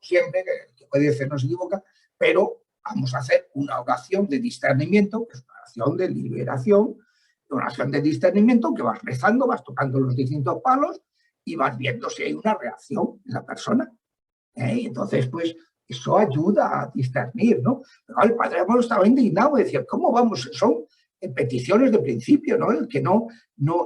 siempre que obedece no se equivoca, pero vamos a hacer una oración de discernimiento, que es una oración de liberación, una oración de discernimiento que vas rezando, vas tocando los distintos palos y vas viendo si hay una reacción en la persona. Entonces, pues, eso ayuda a discernir, ¿no? Pero el Padre Amor estaba indignado y decía, ¿cómo vamos? Son peticiones de principio, ¿no? El que no,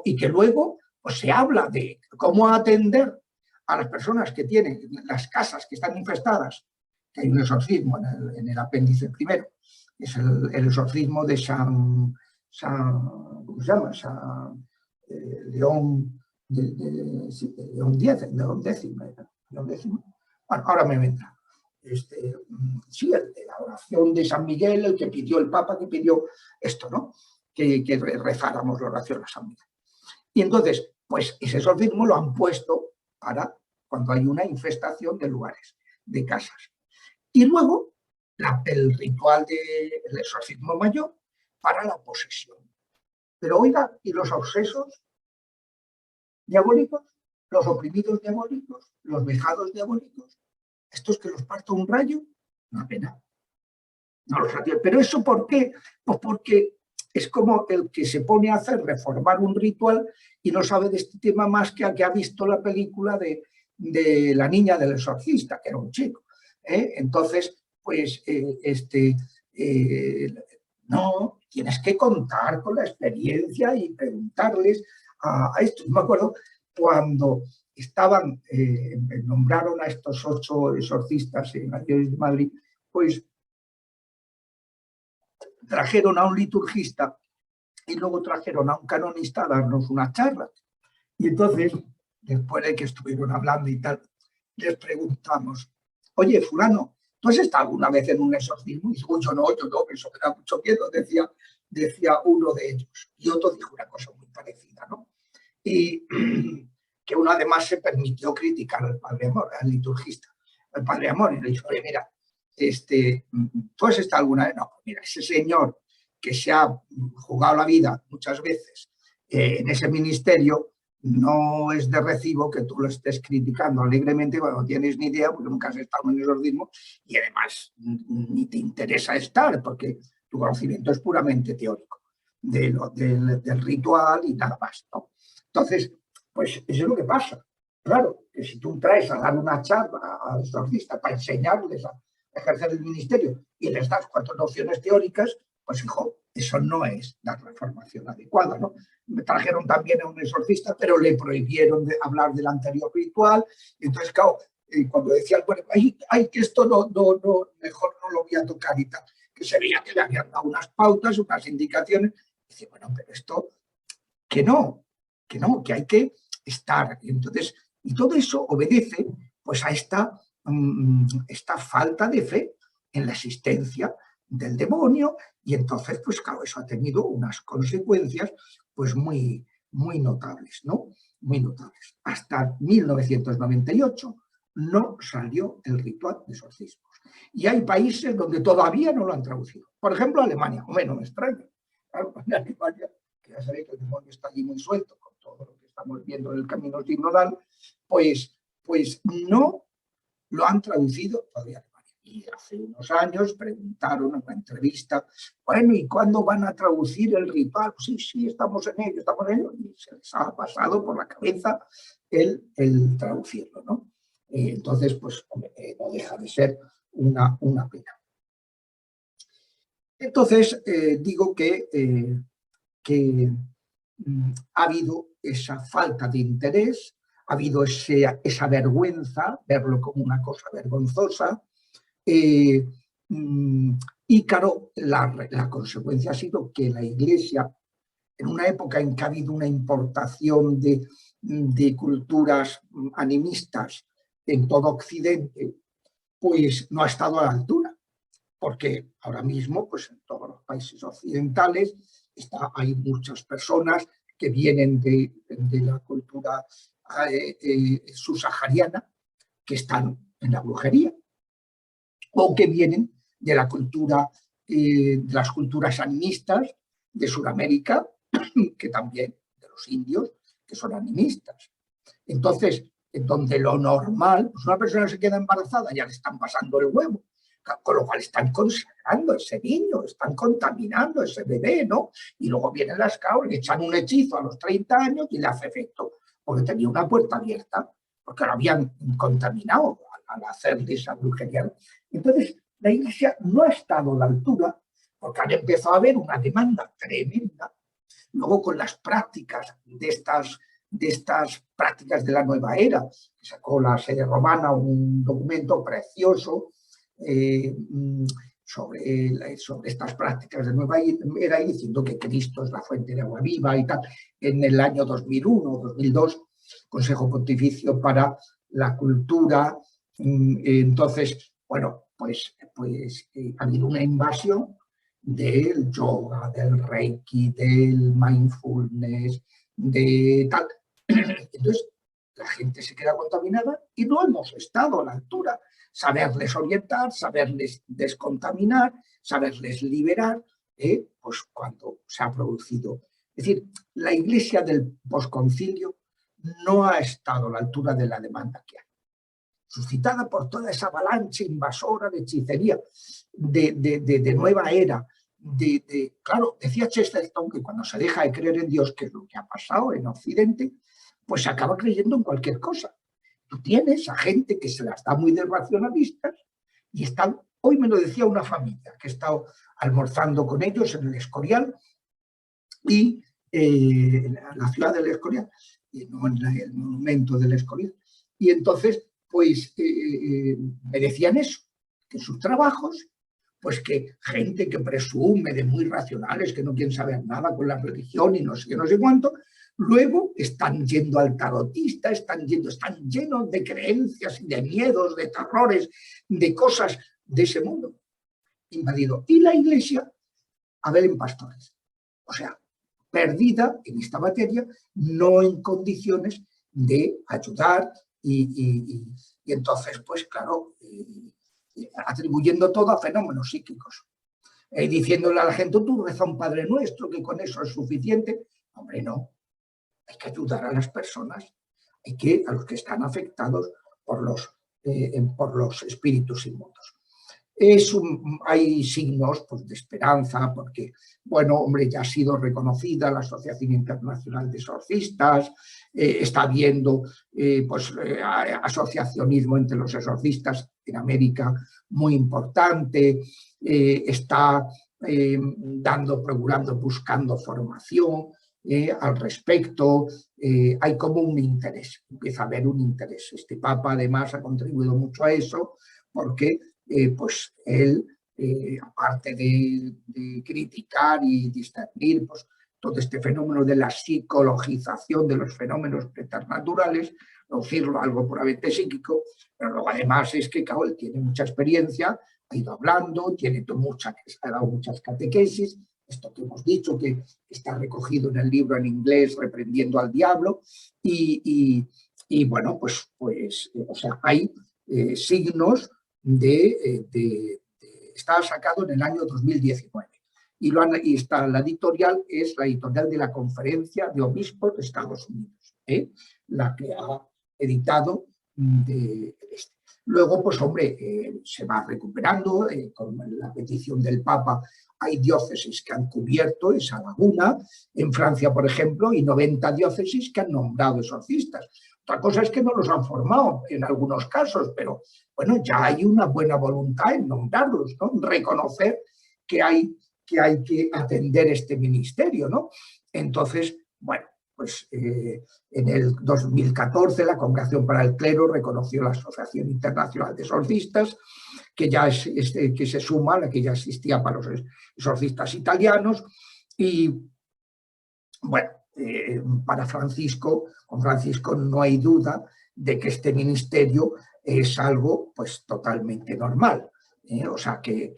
y que luego pues, se habla de cómo atender a las personas que tienen las casas que están infestadas, que hay un exorcismo en el apéndice primero, es el exorcismo de San ¿cómo se llama? León, León X, León X. Bueno, ahora me vendrá. Sí, la oración de San Miguel, el que pidió el Papa, que pidió esto, ¿no? Que rezáramos la oración a San Miguel. Y entonces, pues ese exorcismo lo han puesto para cuando hay una infestación de lugares, de casas. Y luego, el ritual del exorcismo mayor para la posesión. Pero oiga, ¿y los obsesos diabólicos? ¿Los oprimidos diabólicos? ¿Los vejados diabólicos? ¿Estos que los parta un rayo? Una pena. No los ratios. ¿Pero eso por qué? Pues porque es como el que se pone a reformar un ritual y no sabe de este tema más que al que ha visto la película de la niña del exorcista, que era un chico. Entonces, pues, no, tienes que contar con la experiencia y preguntarles a esto. Me acuerdo cuando nombraron a estos 8 exorcistas en la diócesis de Madrid, pues trajeron a un liturgista y luego trajeron a un canonista a darnos una charla. Y entonces después de que estuvieron hablando y tal, les preguntamos, oye, fulano, ¿tú has estado alguna vez en un exorcismo? Y dice, yo no, eso me da mucho miedo, decía uno de ellos. Y otro dijo una cosa muy parecida, ¿no? Y que uno además se permitió criticar al Padre Amor, al liturgista, al Padre Amor, y le dijo, oye, mira, ¿tú has estado alguna vez? No, pues mira, ese señor que se ha jugado la vida muchas veces en ese ministerio, no es de recibo que tú lo estés criticando alegremente cuando no tienes ni idea, porque nunca has estado en el exorcismo y además ni te interesa estar, porque tu conocimiento es puramente teórico del ritual y nada más, ¿no? Entonces, pues eso es lo que pasa. Claro, que si tú traes a dar una charla al exorcista para enseñarles a ejercer el ministerio y les das 4 nociones teóricas, pues hijo, eso no es dar la formación adecuada, ¿no? Me trajeron también a un exorcista, pero le prohibieron de hablar del anterior ritual. Y entonces, claro, cuando decían, bueno, ay, que esto no, mejor no lo voy a tocar y tal, que se veía que le habían dado unas pautas, unas indicaciones. Y dice, bueno, pero esto, que no, que hay que estar. Entonces, y todo eso obedece pues a esta falta de fe en la existencia del demonio, y entonces, pues claro, eso ha tenido unas consecuencias pues muy, muy notables, ¿no? Muy notables. Hasta 1998 no salió el ritual de exorcismos. Y hay países donde todavía no lo han traducido. Por ejemplo, Alemania, hombre, no me extraña. Claro, en Alemania, que ya sabéis que el demonio está allí muy suelto con todo lo que estamos viendo en el camino sinodal, pues no lo han traducido todavía. Y hace unos años preguntaron en una entrevista, bueno, ¿y cuándo van a traducir el ritual? Pues sí, estamos en ello, y se les ha pasado por la cabeza el traducirlo, ¿no? Entonces, pues, hombre, no deja de ser una pena. Entonces, digo que ha habido esa falta de interés, ha habido esa vergüenza, verlo como una cosa vergonzosa, y claro, la consecuencia ha sido que la Iglesia, en una época en que ha habido una importación de culturas animistas en todo Occidente, pues no ha estado a la altura, porque ahora mismo, pues en todos los países occidentales, hay muchas personas que vienen de la cultura subsahariana, que están en la brujería, o que vienen de la cultura, de las culturas animistas de Sudamérica, que también de los indios, que son animistas. Entonces, en donde lo normal, pues una persona se queda embarazada, ya le están pasando el huevo, con lo cual están consagrando a ese niño, están contaminando a ese bebé, ¿no? Y luego vienen las cabras, le echan un hechizo a los 30 años y le hace efecto, porque tenía una puerta abierta, porque lo habían contaminado al hacerle esa brujería. Entonces, la Iglesia no ha estado a la altura, porque han empezado a haber una demanda tremenda, luego con las prácticas de estas prácticas de la nueva era, que sacó la Sede Romana un documento precioso sobre estas prácticas de nueva era, diciendo que Cristo es la fuente de agua viva y tal. En el año 2001 o 2002, Consejo Pontificio para la Cultura. Entonces, bueno, pues ha habido una invasión del yoga, del reiki, del mindfulness, de tal. Entonces, la gente se queda contaminada y no hemos estado a la altura. Saberles orientar, saberles descontaminar, saberles liberar, pues cuando se ha producido. Es decir, la Iglesia del posconcilio no ha estado a la altura de la demanda que hay, suscitada por toda esa avalancha invasora de hechicería, de nueva era. Claro, decía Chesterton que cuando se deja de creer en Dios, que es lo que ha pasado en Occidente, pues se acaba creyendo en cualquier cosa. Tú tienes a gente que se las da muy de racionalistas y están, hoy me lo decía una familia que he estado almorzando con ellos en el Escorial, y en la ciudad del Escorial, no en el monumento del Escorial. Y entonces, pues me decían eso, que sus trabajos pues que gente que presume de muy racionales, que no quieren saber nada con la religión y no sé qué, no sé cuánto, luego están yendo al tarotista, están llenos de creencias y de miedos, de terrores, de cosas de ese mundo invadido. Y la Iglesia, a ver, en pastores. O sea, perdida en esta materia, no en condiciones de ayudar y entonces, pues claro, atribuyendo todo a fenómenos psíquicos. Diciéndole a la gente, tú reza un Padre Nuestro, que con eso es suficiente. Hombre, no. Hay que ayudar a las personas, a los que están afectados por los espíritus inmundos. Hay signos, pues, de esperanza, porque, bueno, hombre, ya ha sido reconocida la Asociación Internacional de Exorcistas, está habiendo asociacionismo entre los exorcistas en América muy importante, está procurando, buscando formación al respecto, hay como un interés, empieza a haber un interés. Este Papa además ha contribuido mucho a eso, porque pues él, aparte de criticar y discernir pues, todo este fenómeno de la psicologización de los fenómenos preternaturales, reducirlo a algo puramente psíquico, pero luego además es que, claro, él tiene mucha experiencia, ha ido hablando, ha dado muchas catequesis, esto que hemos dicho, que está recogido en el libro en inglés, Reprendiendo al Diablo, y bueno, pues o sea, hay signos estaba sacado en el año 2019 y la editorial es la editorial de la Conferencia de Obispos de Estados Unidos, la que ha editado este. Luego, pues hombre, se va recuperando con la petición del Papa. Hay diócesis que han cubierto esa laguna, en Francia, por ejemplo, y 90 diócesis que han nombrado exorcistas. Otra cosa es que no los han formado en algunos casos, pero bueno, ya hay una buena voluntad en nombrarlos, ¿no? Reconocer que hay que atender este ministerio, ¿no? Entonces, bueno, pues en el 2014 la Congregación para el Clero reconoció la Asociación Internacional de Exorcistas, que que se suma a la que ya existía para los exorcistas italianos, y bueno, con Francisco no hay duda de que este ministerio es algo pues totalmente normal, o sea que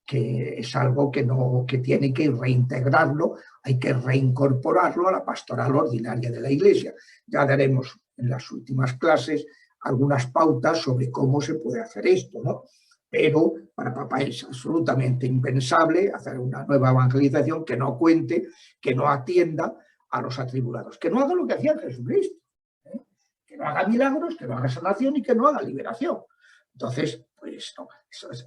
es algo que tiene que reintegrarlo, hay que reincorporarlo a la pastoral ordinaria de la Iglesia. Ya daremos en las últimas clases algunas pautas sobre cómo se puede hacer esto, ¿no? Pero para Papa es absolutamente impensable hacer una nueva evangelización que no cuente, que no atienda a los atribulados, que no haga lo que hacía Jesucristo, que no haga milagros, que no haga sanación y que no haga liberación. Entonces, pues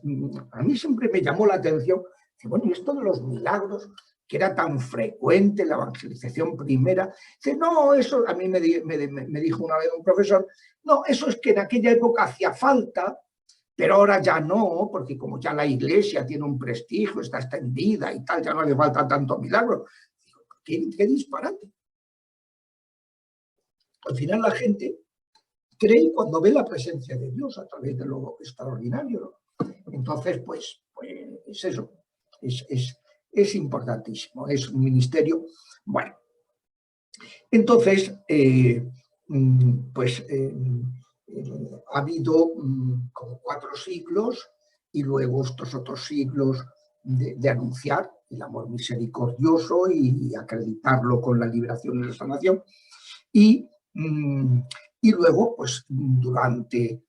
no, a mí siempre me llamó la atención, que bueno, y esto de los milagros, que era tan frecuente en la evangelización primera, dice, no, eso a mí me dijo una vez un profesor, no, eso es que en aquella época hacía falta, pero ahora ya no, porque como ya la Iglesia tiene un prestigio, está extendida y tal, ya no hace falta tanto milagro. Digo, ¿qué disparate? Al final la gente cree cuando ve la presencia de Dios a través de lo extraordinario, ¿no? Entonces, pues es eso, es importantísimo, es un ministerio. Bueno, entonces, ha habido como 4 siglos y luego estos otros siglos de anunciar el amor misericordioso y acreditarlo con la liberación y la sanación. Y luego, pues durante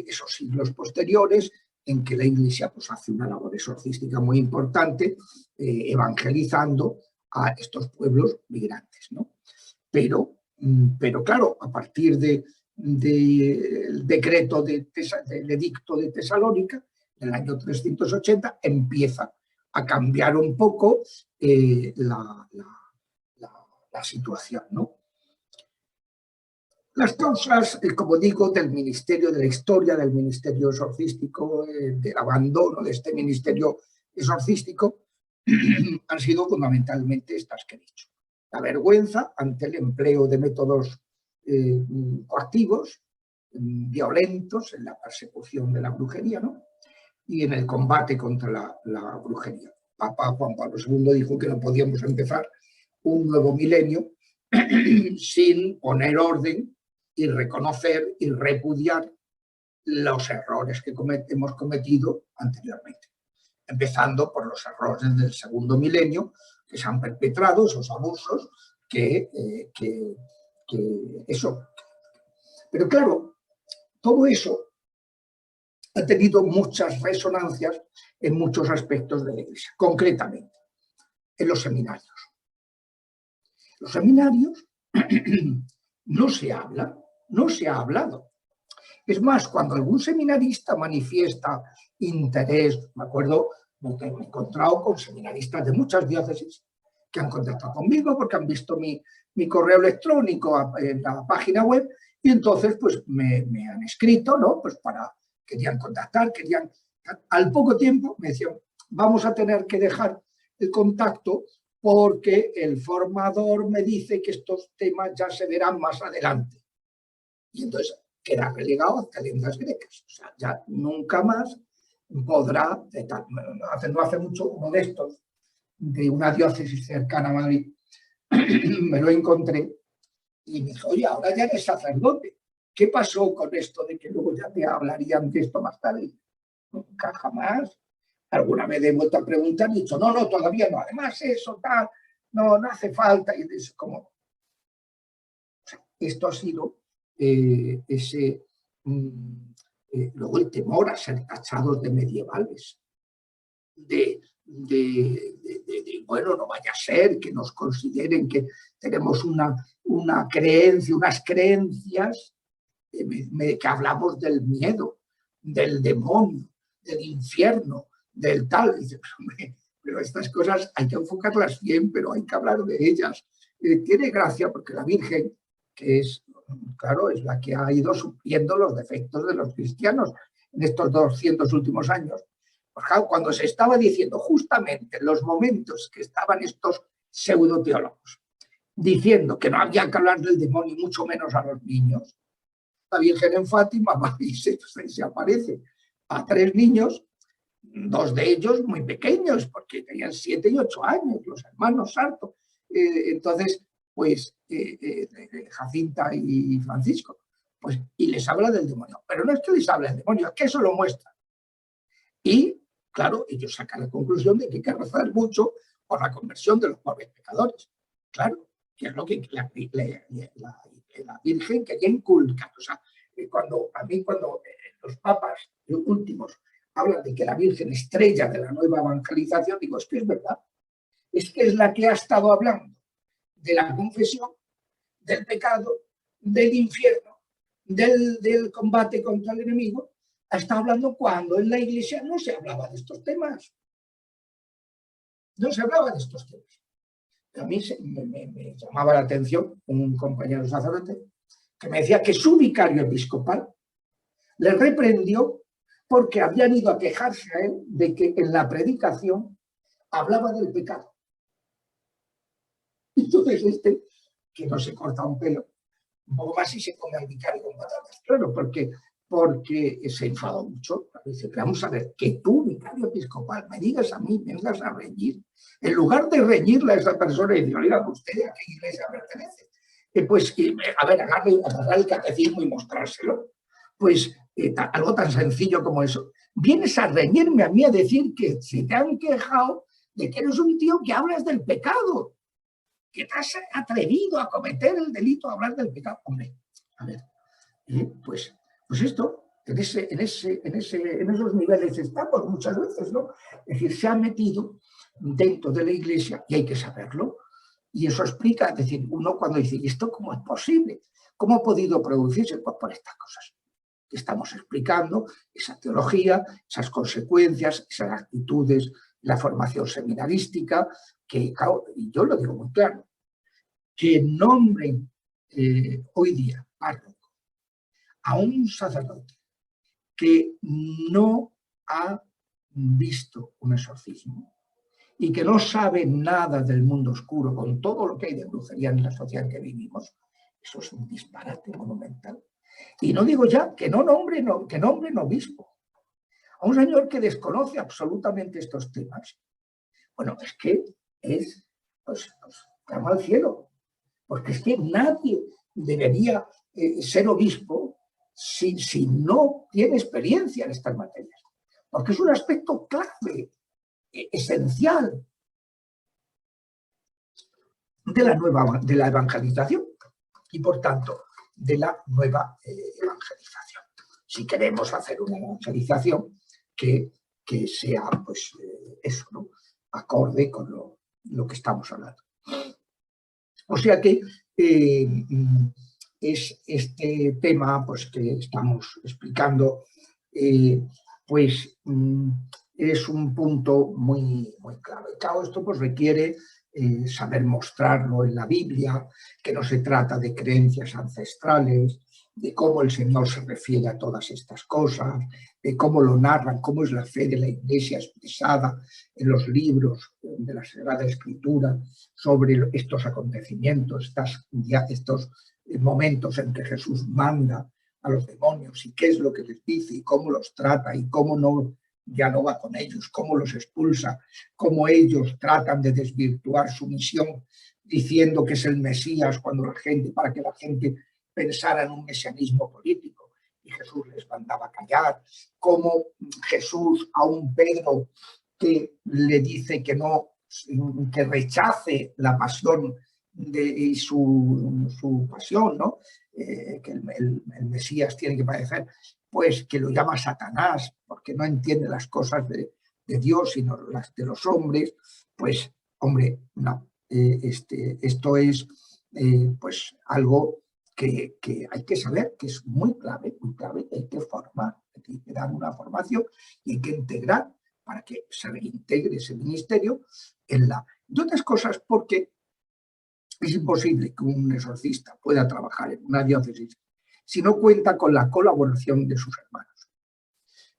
esos siglos posteriores, en que la Iglesia pues, hace una labor exorcística muy importante, evangelizando a estos pueblos migrantes, ¿no? Pero claro, a partir del decreto del edicto de Tesalónica, del año 380, empieza a cambiar un poco la situación, ¿no? Las causas, como digo, del ministerio, de la historia del ministerio exorcístico, del abandono de este ministerio exorcístico, han sido fundamentalmente estas que he dicho. La vergüenza ante el empleo de métodos coactivos, violentos en la persecución de la brujería, ¿no? y en el combate contra la brujería. Papa Juan Pablo II dijo que no podíamos empezar un nuevo milenio sin poner orden y reconocer y repudiar los errores que hemos cometido anteriormente, empezando por los errores del segundo milenio que se han perpetrado, esos abusos eso. Pero claro, todo eso ha tenido muchas resonancias en muchos aspectos de la Iglesia, concretamente en los seminarios. Los seminarios no se habla, no se ha hablado. Es más, cuando algún seminarista manifiesta interés, me acuerdo que me he encontrado con seminaristas de muchas diócesis que han contactado conmigo porque han visto mi correo electrónico en la página web y entonces pues me han escrito, ¿no? Pues querían contactar, al poco tiempo me decían, vamos a tener que dejar el contacto porque el formador me dice que estos temas ya se verán más adelante. Y entonces queda relegado a calendas grecas. O sea, ya nunca más podrá, no hace mucho, uno de estos, de una diócesis cercana a Madrid, me lo encontré y me dijo, oye, ahora ya eres sacerdote. ¿Qué pasó con esto de que luego ya te hablarían de esto más tarde? Nunca jamás. Alguna vez he vuelto a preguntar y he dicho, no, todavía no. Además eso, tal, no hace falta. Y es como, o sea, esto ha sido luego el temor a ser tachados de medievales. Bueno, no vaya a ser que nos consideren que tenemos una creencia, unas creencias que hablamos del miedo, del demonio, del infierno, del tal. Y dice, pero estas cosas hay que enfocarlas bien, pero hay que hablar de ellas. Tiene gracia porque la Virgen, que es, claro, es la que ha ido supliendo los defectos de los cristianos en estos 200 últimos años. Pues claro, cuando se estaba diciendo justamente en los momentos que estaban estos pseudoteólogos diciendo que no había que hablar del demonio y mucho menos a los niños, la Virgen en Fátima va y se aparece a 3 niños, 2 de ellos muy pequeños, porque tenían 7 y 8 años, los hermanos Sarto. Entonces, pues, Jacinta y Francisco, pues, y les habla del demonio. Pero no es que les hable del demonio, es que eso lo muestra. Y, claro, ellos sacan la conclusión de que hay que rezar mucho por la conversión de los pobres pecadores. Claro, que es lo que la Virgen quería inculcar. O sea, cuando los papas últimos hablan de que la Virgen estrella de la nueva evangelización, digo, es que es verdad. Es que es la que ha estado hablando de la confesión, del pecado, del infierno, del combate contra el enemigo. Ha estado hablando cuando en la Iglesia no se hablaba de estos temas. No se hablaba de estos temas. A mí me llamaba la atención un compañero sacerdote que me decía que su vicario episcopal le reprendió porque habían ido a quejarse a él de que en la predicación hablaba del pecado. Entonces que no se corta un pelo, un poco más y se come al vicario con patatas. Claro, porque se enfadó mucho. Dice, vamos a ver, que tú, vicario episcopal, me digas a mí, me vengas a reñir. En lugar de reñirle a esa persona y decir, oiga, ¿usted a qué iglesia pertenece? Pues, a ver, agarrar el catecismo y mostrárselo. Pues algo tan sencillo como eso. Vienes a reñirme a mí a decir que se te han quejado de que eres un tío que hablas del pecado, que te has atrevido a cometer el delito de hablar del pecado. Hombre, a ver, pues esto, en esos niveles estamos muchas veces, ¿no? Es decir, se ha metido dentro de la Iglesia y hay que saberlo. Y eso explica, es decir, uno cuando dice, ¿y esto cómo es posible? ¿Cómo ha podido producirse? Pues por estas cosas que estamos explicando, esa teología, esas consecuencias, esas actitudes, la formación seminarística, que, claro, y yo lo digo muy claro, que nombren hoy día párroco a un sacerdote que no ha visto un exorcismo y que no sabe nada del mundo oscuro con todo lo que hay de brujería en la sociedad en que vivimos, eso es un disparate monumental. Y no digo ya que no nombren obispo. a un señor que desconoce absolutamente estos temas. Bueno, es que es, pues clama al cielo, porque es que nadie debería ser obispo si no tiene experiencia en estas materias, porque es un aspecto clave, esencial de la evangelización y, por tanto, de la nueva evangelización. Si queremos hacer una evangelización que sea, pues, eso, ¿no?, acorde con lo que estamos hablando. O sea que es este tema, pues, que estamos explicando, pues es un punto muy, muy clave. Claro, esto pues requiere saber mostrarlo en la Biblia, que no se trata de creencias ancestrales, de cómo el Señor se refiere a todas estas cosas, de cómo lo narran, cómo es la fe de la Iglesia expresada en los libros de la Sagrada Escritura sobre estos acontecimientos, estos momentos en que Jesús manda a los demonios y qué es lo que les dice y cómo los trata y cómo no dialoga con ellos, cómo los expulsa, cómo ellos tratan de desvirtuar su misión diciendo que es el Mesías para que la gente pensara en un mesianismo político y Jesús les mandaba callar, cómo Jesús a un Pedro que le dice que no, que rechace la pasión y su pasión, ¿no? Que el Mesías tiene que padecer, pues que lo llama Satanás, porque no entiende las cosas de Dios, sino las de los hombres, pues, hombre, no. Esto es pues algo que hay que saber, que es muy clave, hay que formar, hay que dar una formación y hay que integrar para que se reintegre ese ministerio en otras cosas, porque es imposible que un exorcista pueda trabajar en una diócesis si no cuenta con la colaboración de sus hermanos,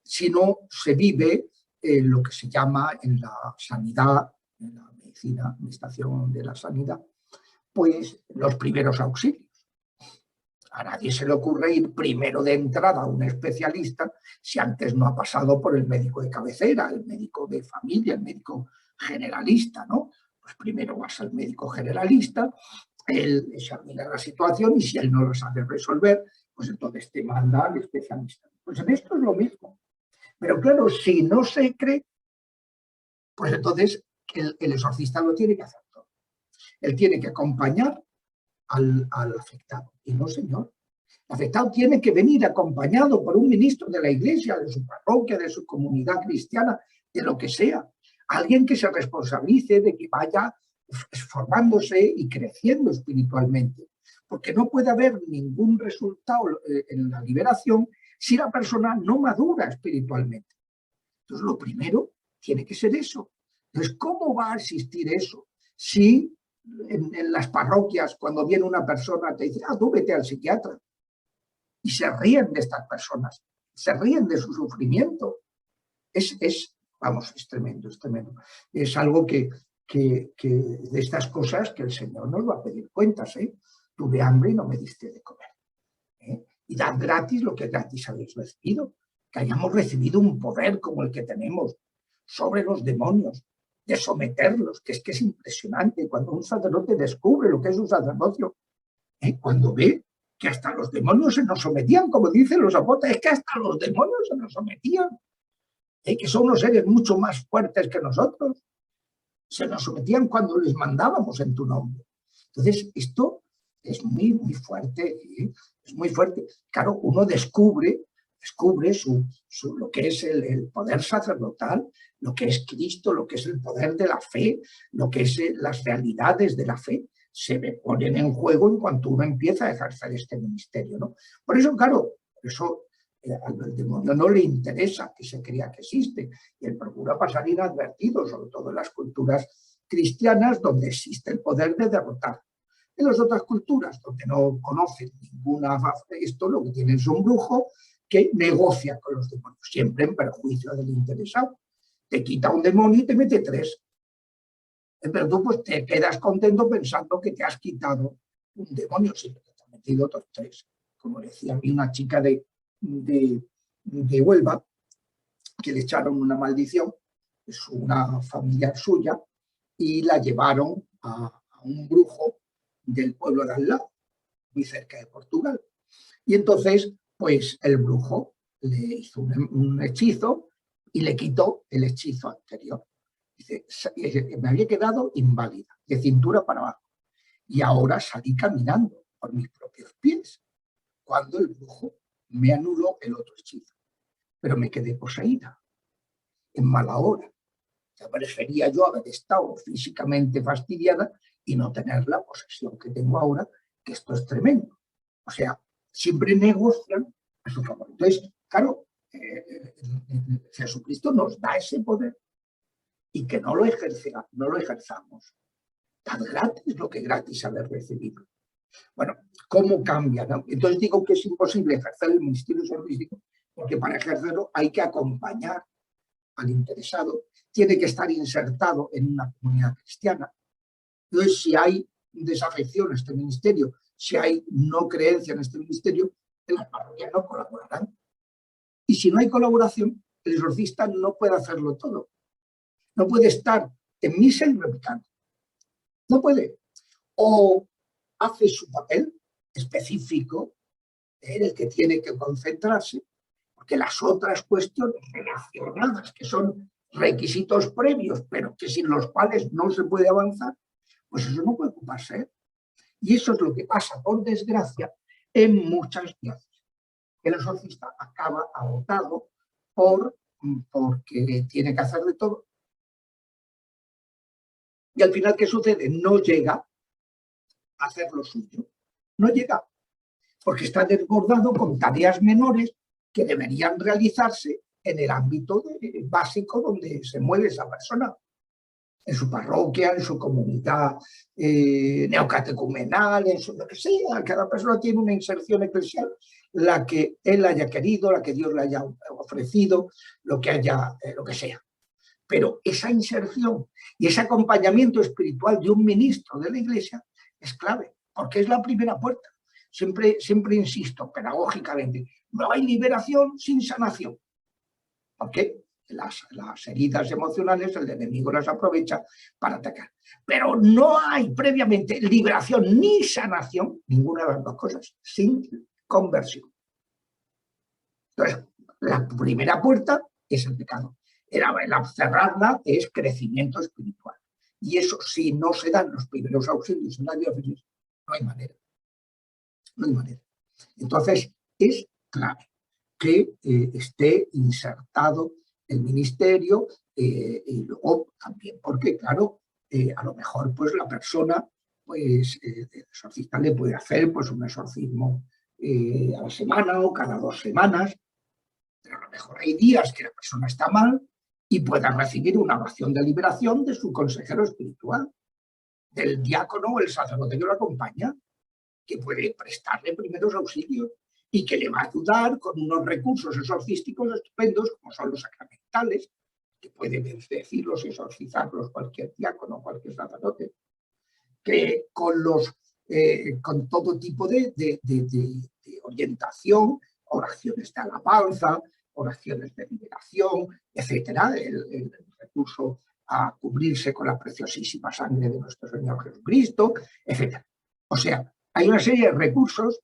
si no se vive lo que se llama en la sanidad, en la medicina, administración de la sanidad, pues los primeros auxilios. A nadie se le ocurre ir primero de entrada a un especialista si antes no ha pasado por el médico de cabecera, el médico de familia, el médico generalista, ¿no? Pues primero vas al médico generalista, él examina la situación y si él no lo sabe resolver, pues entonces te manda al especialista. Pues en esto es lo mismo. Pero claro, si no se cree, pues entonces el exorcista lo tiene que hacer todo. Él tiene que acompañar al afectado. Y no, señor. El afectado tiene que venir acompañado por un ministro de la iglesia, de su parroquia, de su comunidad cristiana, de lo que sea. Alguien que se responsabilice de que vaya formándose y creciendo espiritualmente. Porque no puede haber ningún resultado en la liberación si la persona no madura espiritualmente. Entonces, lo primero tiene que ser eso. Entonces, ¿cómo va a existir eso si en las parroquias, cuando viene una persona, te dice, tú vete al psiquiatra? Y se ríen de estas personas, se ríen de su sufrimiento. Vamos, es tremendo, es tremendo. Es algo que de estas cosas que el Señor nos va a pedir cuentas, ¿eh? Tuve hambre y no me diste de comer. Y dad gratis lo que gratis habéis recibido. Que hayamos recibido un poder como el que tenemos sobre los demonios, de someterlos, que es impresionante. Cuando un sacerdote descubre lo que es un sacerdocio, cuando ve que hasta los demonios se nos sometían, como dicen los apóstoles, es que hasta los demonios se nos sometían, que son unos seres mucho más fuertes que nosotros, se nos sometían cuando les mandábamos en tu nombre. Entonces, esto es muy, muy fuerte, es muy fuerte. Claro, uno descubre lo que es el poder sacerdotal, lo que es Cristo, lo que es el poder de la fe, lo que es las realidades de la fe, se ponen en juego en cuanto uno empieza a ejercer este ministerio, ¿no? Por eso, claro, al demonio no le interesa que se crea que existe, y él procura pasar inadvertido, sobre todo en las culturas cristianas, donde existe el poder de derrotar. En las otras culturas, donde no conocen esto, lo que tienen es un brujo que negocia con los demonios, siempre en perjuicio del interesado. Te quita un demonio y te mete 3. Pero tú pues te quedas contento pensando que te has quitado un demonio, siempre te has metido otros 3. Como decía a mí una chica de Huelva, que le echaron una maldición, es una familiar suya, y la llevaron a un brujo del pueblo de al lado, muy cerca de Portugal. Y entonces, pues el brujo le hizo un hechizo y le quitó el hechizo anterior. Dice, me había quedado inválida, de cintura para abajo, y ahora salí caminando por mis propios pies, cuando el brujo me anuló el otro hechizo. Pero me quedé poseída, en mala hora. Ya prefería yo haber estado físicamente fastidiada y no tener la posesión que tengo ahora, que esto es tremendo. O sea, siempre negocian a su favor. Entonces, claro, Jesucristo nos da ese poder y que no lo ejerzamos. Tan gratis lo que gratis haber recibido. Bueno, ¿cómo cambia? ¿No? Entonces digo que es imposible ejercer el ministerio salvífico porque para ejercerlo hay que acompañar al interesado, tiene que estar insertado en una comunidad cristiana. Entonces, si hay desafección a este ministerio, si hay no creencia en este ministerio, las parroquias no colaborarán. Y si no hay colaboración, el exorcista no puede hacerlo todo. No puede estar en misa y replicando. No puede. O hace su papel específico en el que tiene que concentrarse, porque las otras cuestiones relacionadas, que son requisitos previos, pero que sin los cuales no se puede avanzar, pues eso no puede ocuparse. Y eso es lo que pasa, por desgracia, en muchas diócesis. El exorcista acaba agotado porque tiene que hacer de todo. Y al final, ¿qué sucede? No llega a hacer lo suyo. No llega, porque está desbordado con tareas menores que deberían realizarse en el ámbito básico donde se mueve esa persona, en su parroquia, en su comunidad neocatecumenal, en lo que sea. Cada persona tiene una inserción eclesial, la que él haya querido, la que Dios le haya ofrecido, lo que sea. Pero esa inserción y ese acompañamiento espiritual de un ministro de la Iglesia es clave, porque es la primera puerta. Siempre insisto pedagógicamente, no hay liberación sin sanación. ¿Por qué? Las heridas emocionales, el enemigo las aprovecha para atacar. Pero no hay previamente liberación ni sanación, ninguna de las dos cosas, sin conversión. Entonces, la primera puerta es el pecado. El cerrarla es crecimiento espiritual. Y eso, si no se dan los primeros auxilios en la diócesis, no hay manera. No hay manera. Entonces, es clave que esté insertado el ministerio y luego también porque, claro, a lo mejor pues la persona, pues el exorcista le puede hacer pues un exorcismo a la semana o cada 2 semanas, pero a lo mejor hay días que la persona está mal y pueda recibir una oración de liberación de su consejero espiritual, del diácono o el sacerdote que lo acompaña, que puede prestarle primeros auxilios y que le va a ayudar con unos recursos exorcísticos estupendos, como son los sacramentales, que puede decirlos y exorcizarlos cualquier diácono, cualquier sacerdote, que con todo tipo de orientación, oraciones de alabanza, oraciones de liberación, etcétera, el recurso a cubrirse con la preciosísima sangre de nuestro Señor Jesucristo, etcétera. O sea, hay una serie de recursos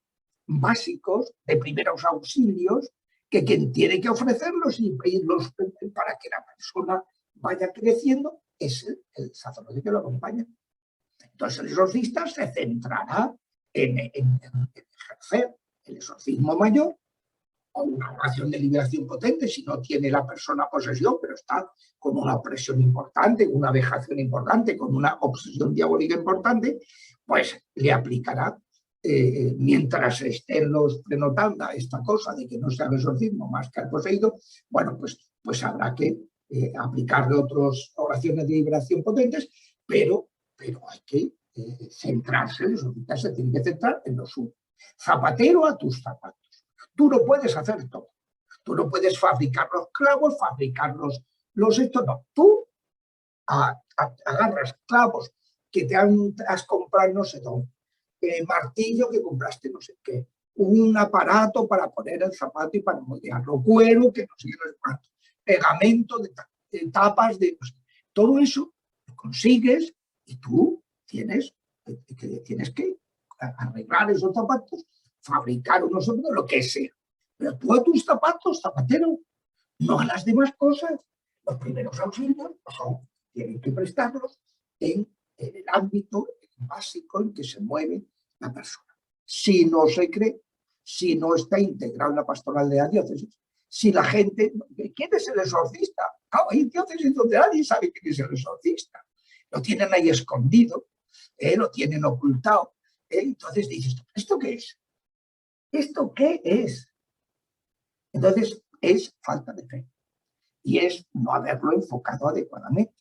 básicos de primeros auxilios que quien tiene que ofrecerlos y pedirlos para que la persona vaya creciendo es el sacerdote que lo acompaña. Entonces el exorcista se centrará en ejercer el exorcismo mayor o una oración de liberación potente si no tiene la persona posesión, pero está con una opresión importante, con una vejación importante, con una obsesión diabólica importante, pues le aplicará, mientras estén los prenotanda esta cosa de que no sea el exorcismo más que al poseído, bueno, pues habrá que aplicarle otras oraciones de liberación potentes, pero hay que centrarse, el exorcista se tiene que centrar en lo suyo. Zapatero a tus zapatos. Tú no puedes hacer todo. Tú no puedes fabricar los clavos, fabricar los esto, no. Tú agarras clavos que has comprado no sé dónde, martillo que compraste no sé qué, un aparato para poner el zapato y para moldearlo, cuero que no sé qué, pegamento, de tapas, pues, todo eso lo consigues y tú tienes que arreglar esos zapatos, fabricar unos zapatos, lo que sea. Pero tú a tus zapatos, zapatero, no a las demás cosas. Los primeros auxilios tienen que prestarlos en el ámbito básico en que se mueve la persona. Si no se cree, si no está integrado en la pastoral de la diócesis, si la gente... ¿Quién es el exorcista? Hay diócesis donde nadie sabe quién es el exorcista. Lo tienen ahí escondido, lo tienen ocultado. Entonces dices, ¿esto qué es? ¿Esto qué es? Entonces es falta de fe y es no haberlo enfocado adecuadamente.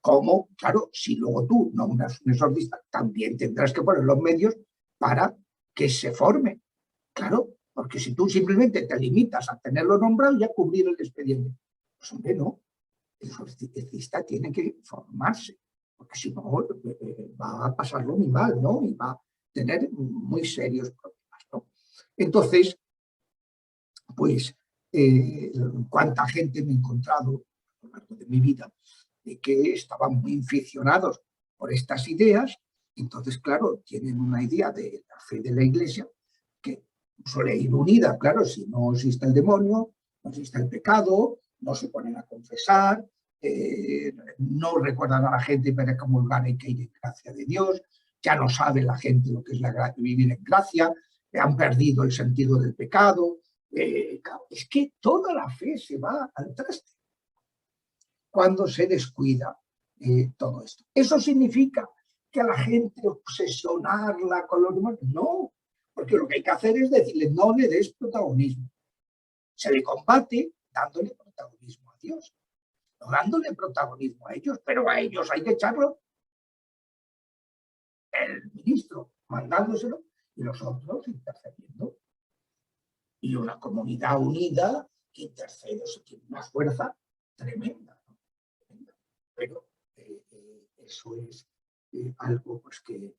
Como, claro, si luego tú nombras un exorcista, también tendrás que poner los medios para que se forme. Claro, porque si tú simplemente te limitas a tenerlo nombrado, ya cubrir el expediente. Pues hombre, no. El exorcista tiene que formarse, porque si no, va a pasarlo muy mal, ¿no? Y va a tener muy serios problemas, ¿no? Entonces, pues, cuánta gente me he encontrado a lo largo de mi vida de que estaban muy aficionados por estas ideas, entonces, claro, tienen una idea de la fe de la Iglesia que suele ir unida, claro, si no existe el demonio, no existe el pecado, no se ponen a confesar, no recuerdan a la gente para comulgar y que hay en gracia de Dios, ya no sabe la gente lo que es vivir en gracia, han perdido el sentido del pecado, es que toda la fe se va al traste cuando se descuida todo esto. ¿Eso significa que a la gente obsesionarla con los demás? No, porque lo que hay que hacer es decirle, no le des protagonismo. Se le combate dándole protagonismo a Dios, no dándole protagonismo a ellos, pero a ellos hay que echarlo el ministro, mandándoselo, y los otros intercediendo. Y una comunidad unida que intercede, eso tiene una fuerza tremenda, ¿no? Pero eso es algo pues, que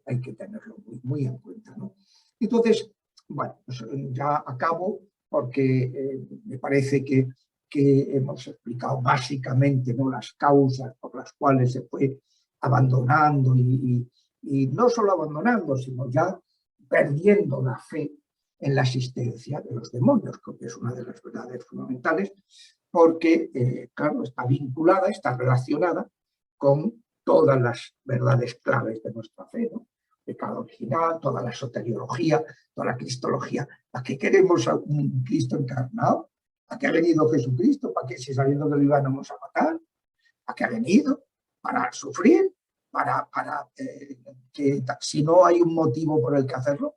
hay que tenerlo muy en cuenta, ¿no? Entonces, bueno, pues ya acabo porque me parece que hemos explicado básicamente, ¿no?, las causas por las cuales se fue abandonando y no solo abandonando, sino ya perdiendo la fe en la existencia de los demonios, que es una de las verdades fundamentales, porque, claro, está vinculada, está relacionada con todas las verdades claves de nuestra fe, ¿no? Pecado original, toda la soteriología, toda la cristología. ¿Para qué queremos a un Cristo encarnado? ¿Para qué ha venido Jesucristo? ¿Para qué, si sabiendo que lo íbamos a matar? ¿Para qué ha venido? ¿Para sufrir? ¿Para que si no hay un motivo por el que hacerlo?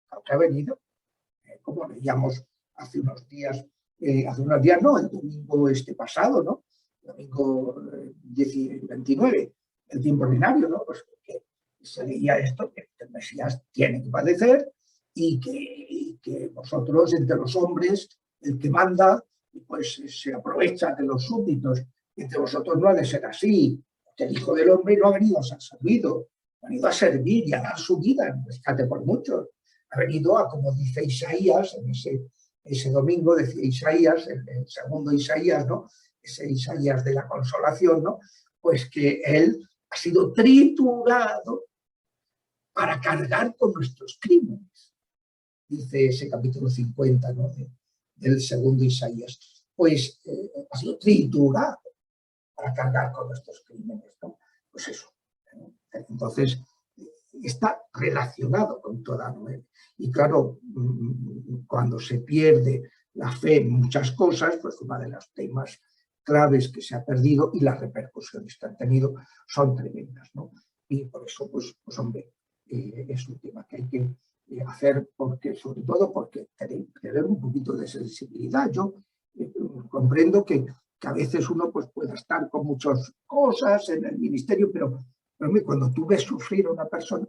¿Para qué ha venido? Como leíamos hace unos días no, el domingo pasado, ¿no? El domingo 29, el tiempo ordinario, ¿no? Pues que se leía esto, que el Mesías tiene que padecer y que vosotros, entre los hombres, el que manda, pues se aprovecha de los súbditos, entre vosotros no ha de ser así, que el Hijo del Hombre no ha venido a ser servido, ha venido a servir y a dar su vida en rescate por muchos. Ha venido a, como dice Isaías, en ese domingo decía Isaías, el segundo Isaías, ¿no? Ese Isaías de la consolación, ¿no? Pues que él ha sido triturado para cargar con nuestros crímenes, dice ese capítulo 50, ¿no?, del segundo Isaías. Pues ha sido triturado para cargar con nuestros crímenes, ¿no? Pues eso. Entonces, está relacionado con toda Noé. Y claro, cuando se pierde la fe en muchas cosas, pues una de los temas claves que se ha perdido y las repercusiones que han tenido son tremendas, ¿no? Y por eso, pues hombre, es un tema que hay que hacer, porque, sobre todo porque tener un poquito de sensibilidad. Yo comprendo que a veces uno pues, pueda estar con muchas cosas en el ministerio, pero cuando tú ves sufrir a una persona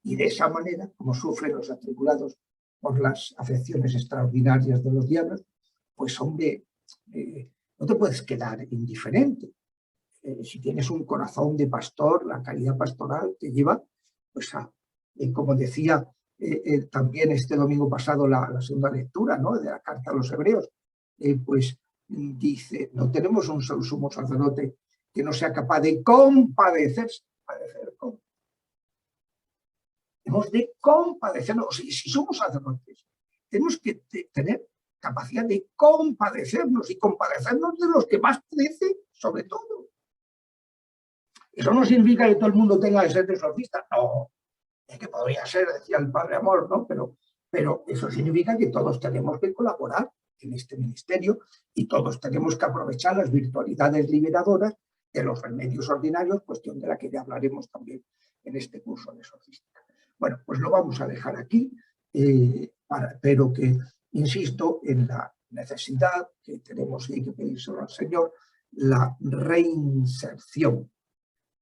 y de esa manera, como sufren los atribulados por las afecciones extraordinarias de los diablos, pues hombre, no te puedes quedar indiferente. Si tienes un corazón de pastor, la caridad pastoral te lleva, pues como decía también este domingo pasado la segunda lectura, ¿no?, de la carta a los hebreos, pues dice, no tenemos un sumo sacerdote que no sea capaz de compadecerse. Hemos de compadecernos. Si somos sacerdotes, tenemos que tener capacidad de compadecernos y compadecernos de los que más padecen, sobre todo. Eso no significa que todo el mundo tenga que ser exorcista. No, es que podría ser, decía el Padre Amor, ¿no? Pero eso significa que todos tenemos que colaborar en este ministerio y todos tenemos que aprovechar las virtualidades liberadoras de los remedios ordinarios, cuestión de la que ya hablaremos también en este curso de exorcística. Bueno, pues lo vamos a dejar aquí, pero que insisto en la necesidad que tenemos y hay que pedírselo al Señor, la reinserción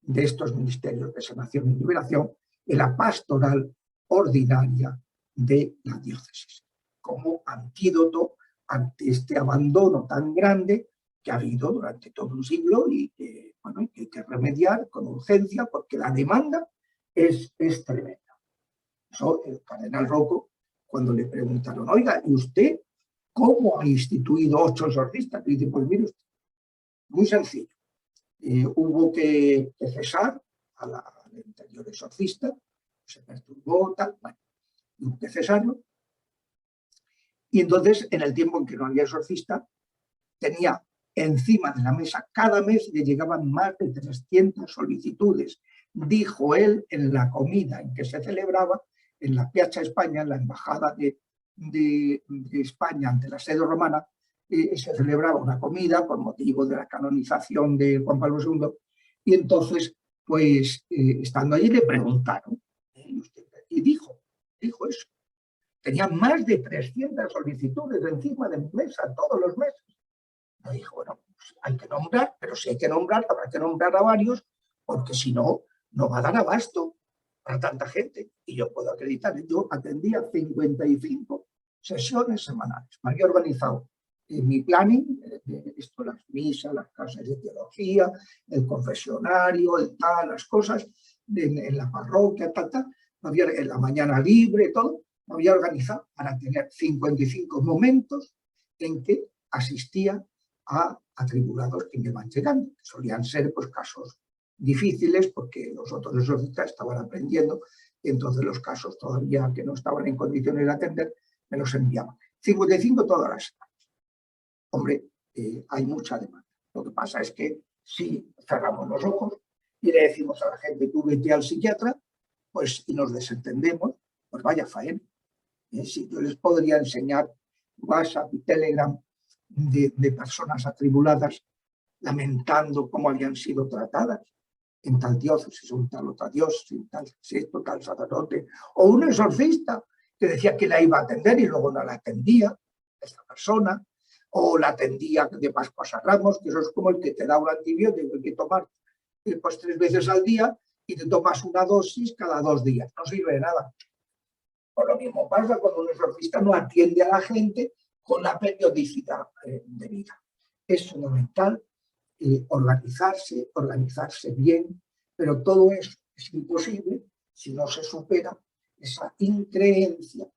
de estos ministerios de sanación y liberación en la pastoral ordinaria de la diócesis, como antídoto ante este abandono tan grande que ha habido durante todo un siglo y que, bueno, hay que remediar con urgencia porque la demanda es tremenda. Eso, el cardenal Rocco, cuando le preguntaron, oiga, ¿y usted cómo ha instituido 8 exorcistas? Y dice, pues mire usted, muy sencillo. Hubo que cesar al anterior exorcista, se perturbó, tal, bueno, hubo que cesarlo. Y entonces, en el tiempo en que no había exorcista, tenía encima de la mesa, cada mes le llegaban más de 300 solicitudes, dijo él en la comida en que se celebraba en la Piazza España, en la embajada de España ante la sede romana, se celebraba una comida con motivo de la canonización de Juan Pablo II, y entonces, pues, estando allí le preguntaron, y dijo eso. Tenía más de 300 solicitudes encima de mi mesa todos los meses. Me dijo, bueno, pues hay que nombrar, pero si hay que nombrar, habrá que nombrar a varios, porque si no, no va a dar abasto para tanta gente. Y yo puedo acreditar, yo atendía 55 sesiones semanales. Me había organizado mi planning, esto, las misas, las clases de teología, el confesionario, el tal, las cosas, en la parroquia, tal, en la mañana libre, todo. Me había organizado para tener 55 momentos en que asistía a atribulados que me van llegando, que solían ser pues casos difíciles porque los otros exorcistas estaban aprendiendo y entonces los casos todavía que no estaban en condiciones de atender me los enviaban. 55 todas las semanas. Hombre, hay mucha demanda. Lo que pasa es que si cerramos los ojos y le decimos a la gente tú vete al psiquiatra, pues y nos desentendemos, pues vaya faena. Si yo les podría enseñar WhatsApp y Telegram de personas atribuladas lamentando cómo habían sido tratadas en tal diócesis, o en tal otra diócesis, tal sexto, tal sacerdote, o un exorcista que decía que la iba a atender y luego no la atendía, esta persona, o la atendía de Pascuas a Ramos, que eso es como el que te da un antibiótico que hay que tomar pues 3 veces al día y te tomas una dosis cada 2 días, no sirve de nada. Por lo mismo pasa cuando un exorcista no atiende a la gente con la periodicidad debida. Es fundamental organizarse bien, pero todo eso es imposible si no se supera esa increencia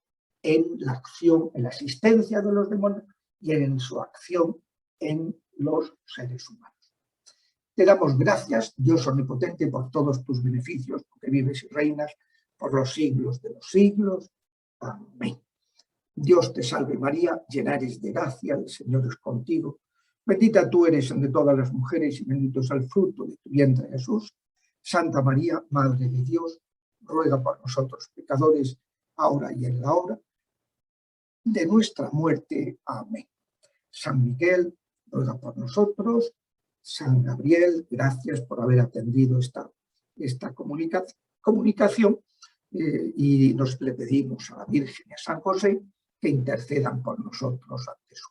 en la acción, en la existencia de los demonios y en su acción en los seres humanos. Te damos gracias, Dios omnipotente, por todos tus beneficios, porque vives y reinas por los siglos de los siglos. Amén. Dios te salve María, llena eres de gracia, el Señor es contigo. Bendita tú eres entre todas las mujeres y bendito es el fruto de tu vientre Jesús. Santa María, Madre de Dios, ruega por nosotros pecadores, ahora y en la hora de nuestra muerte. Amén. San Miguel, ruega por nosotros. San Gabriel, gracias por haber atendido esta comunicación y nos le pedimos a la Virgen y a San José que intercedan por nosotros ante su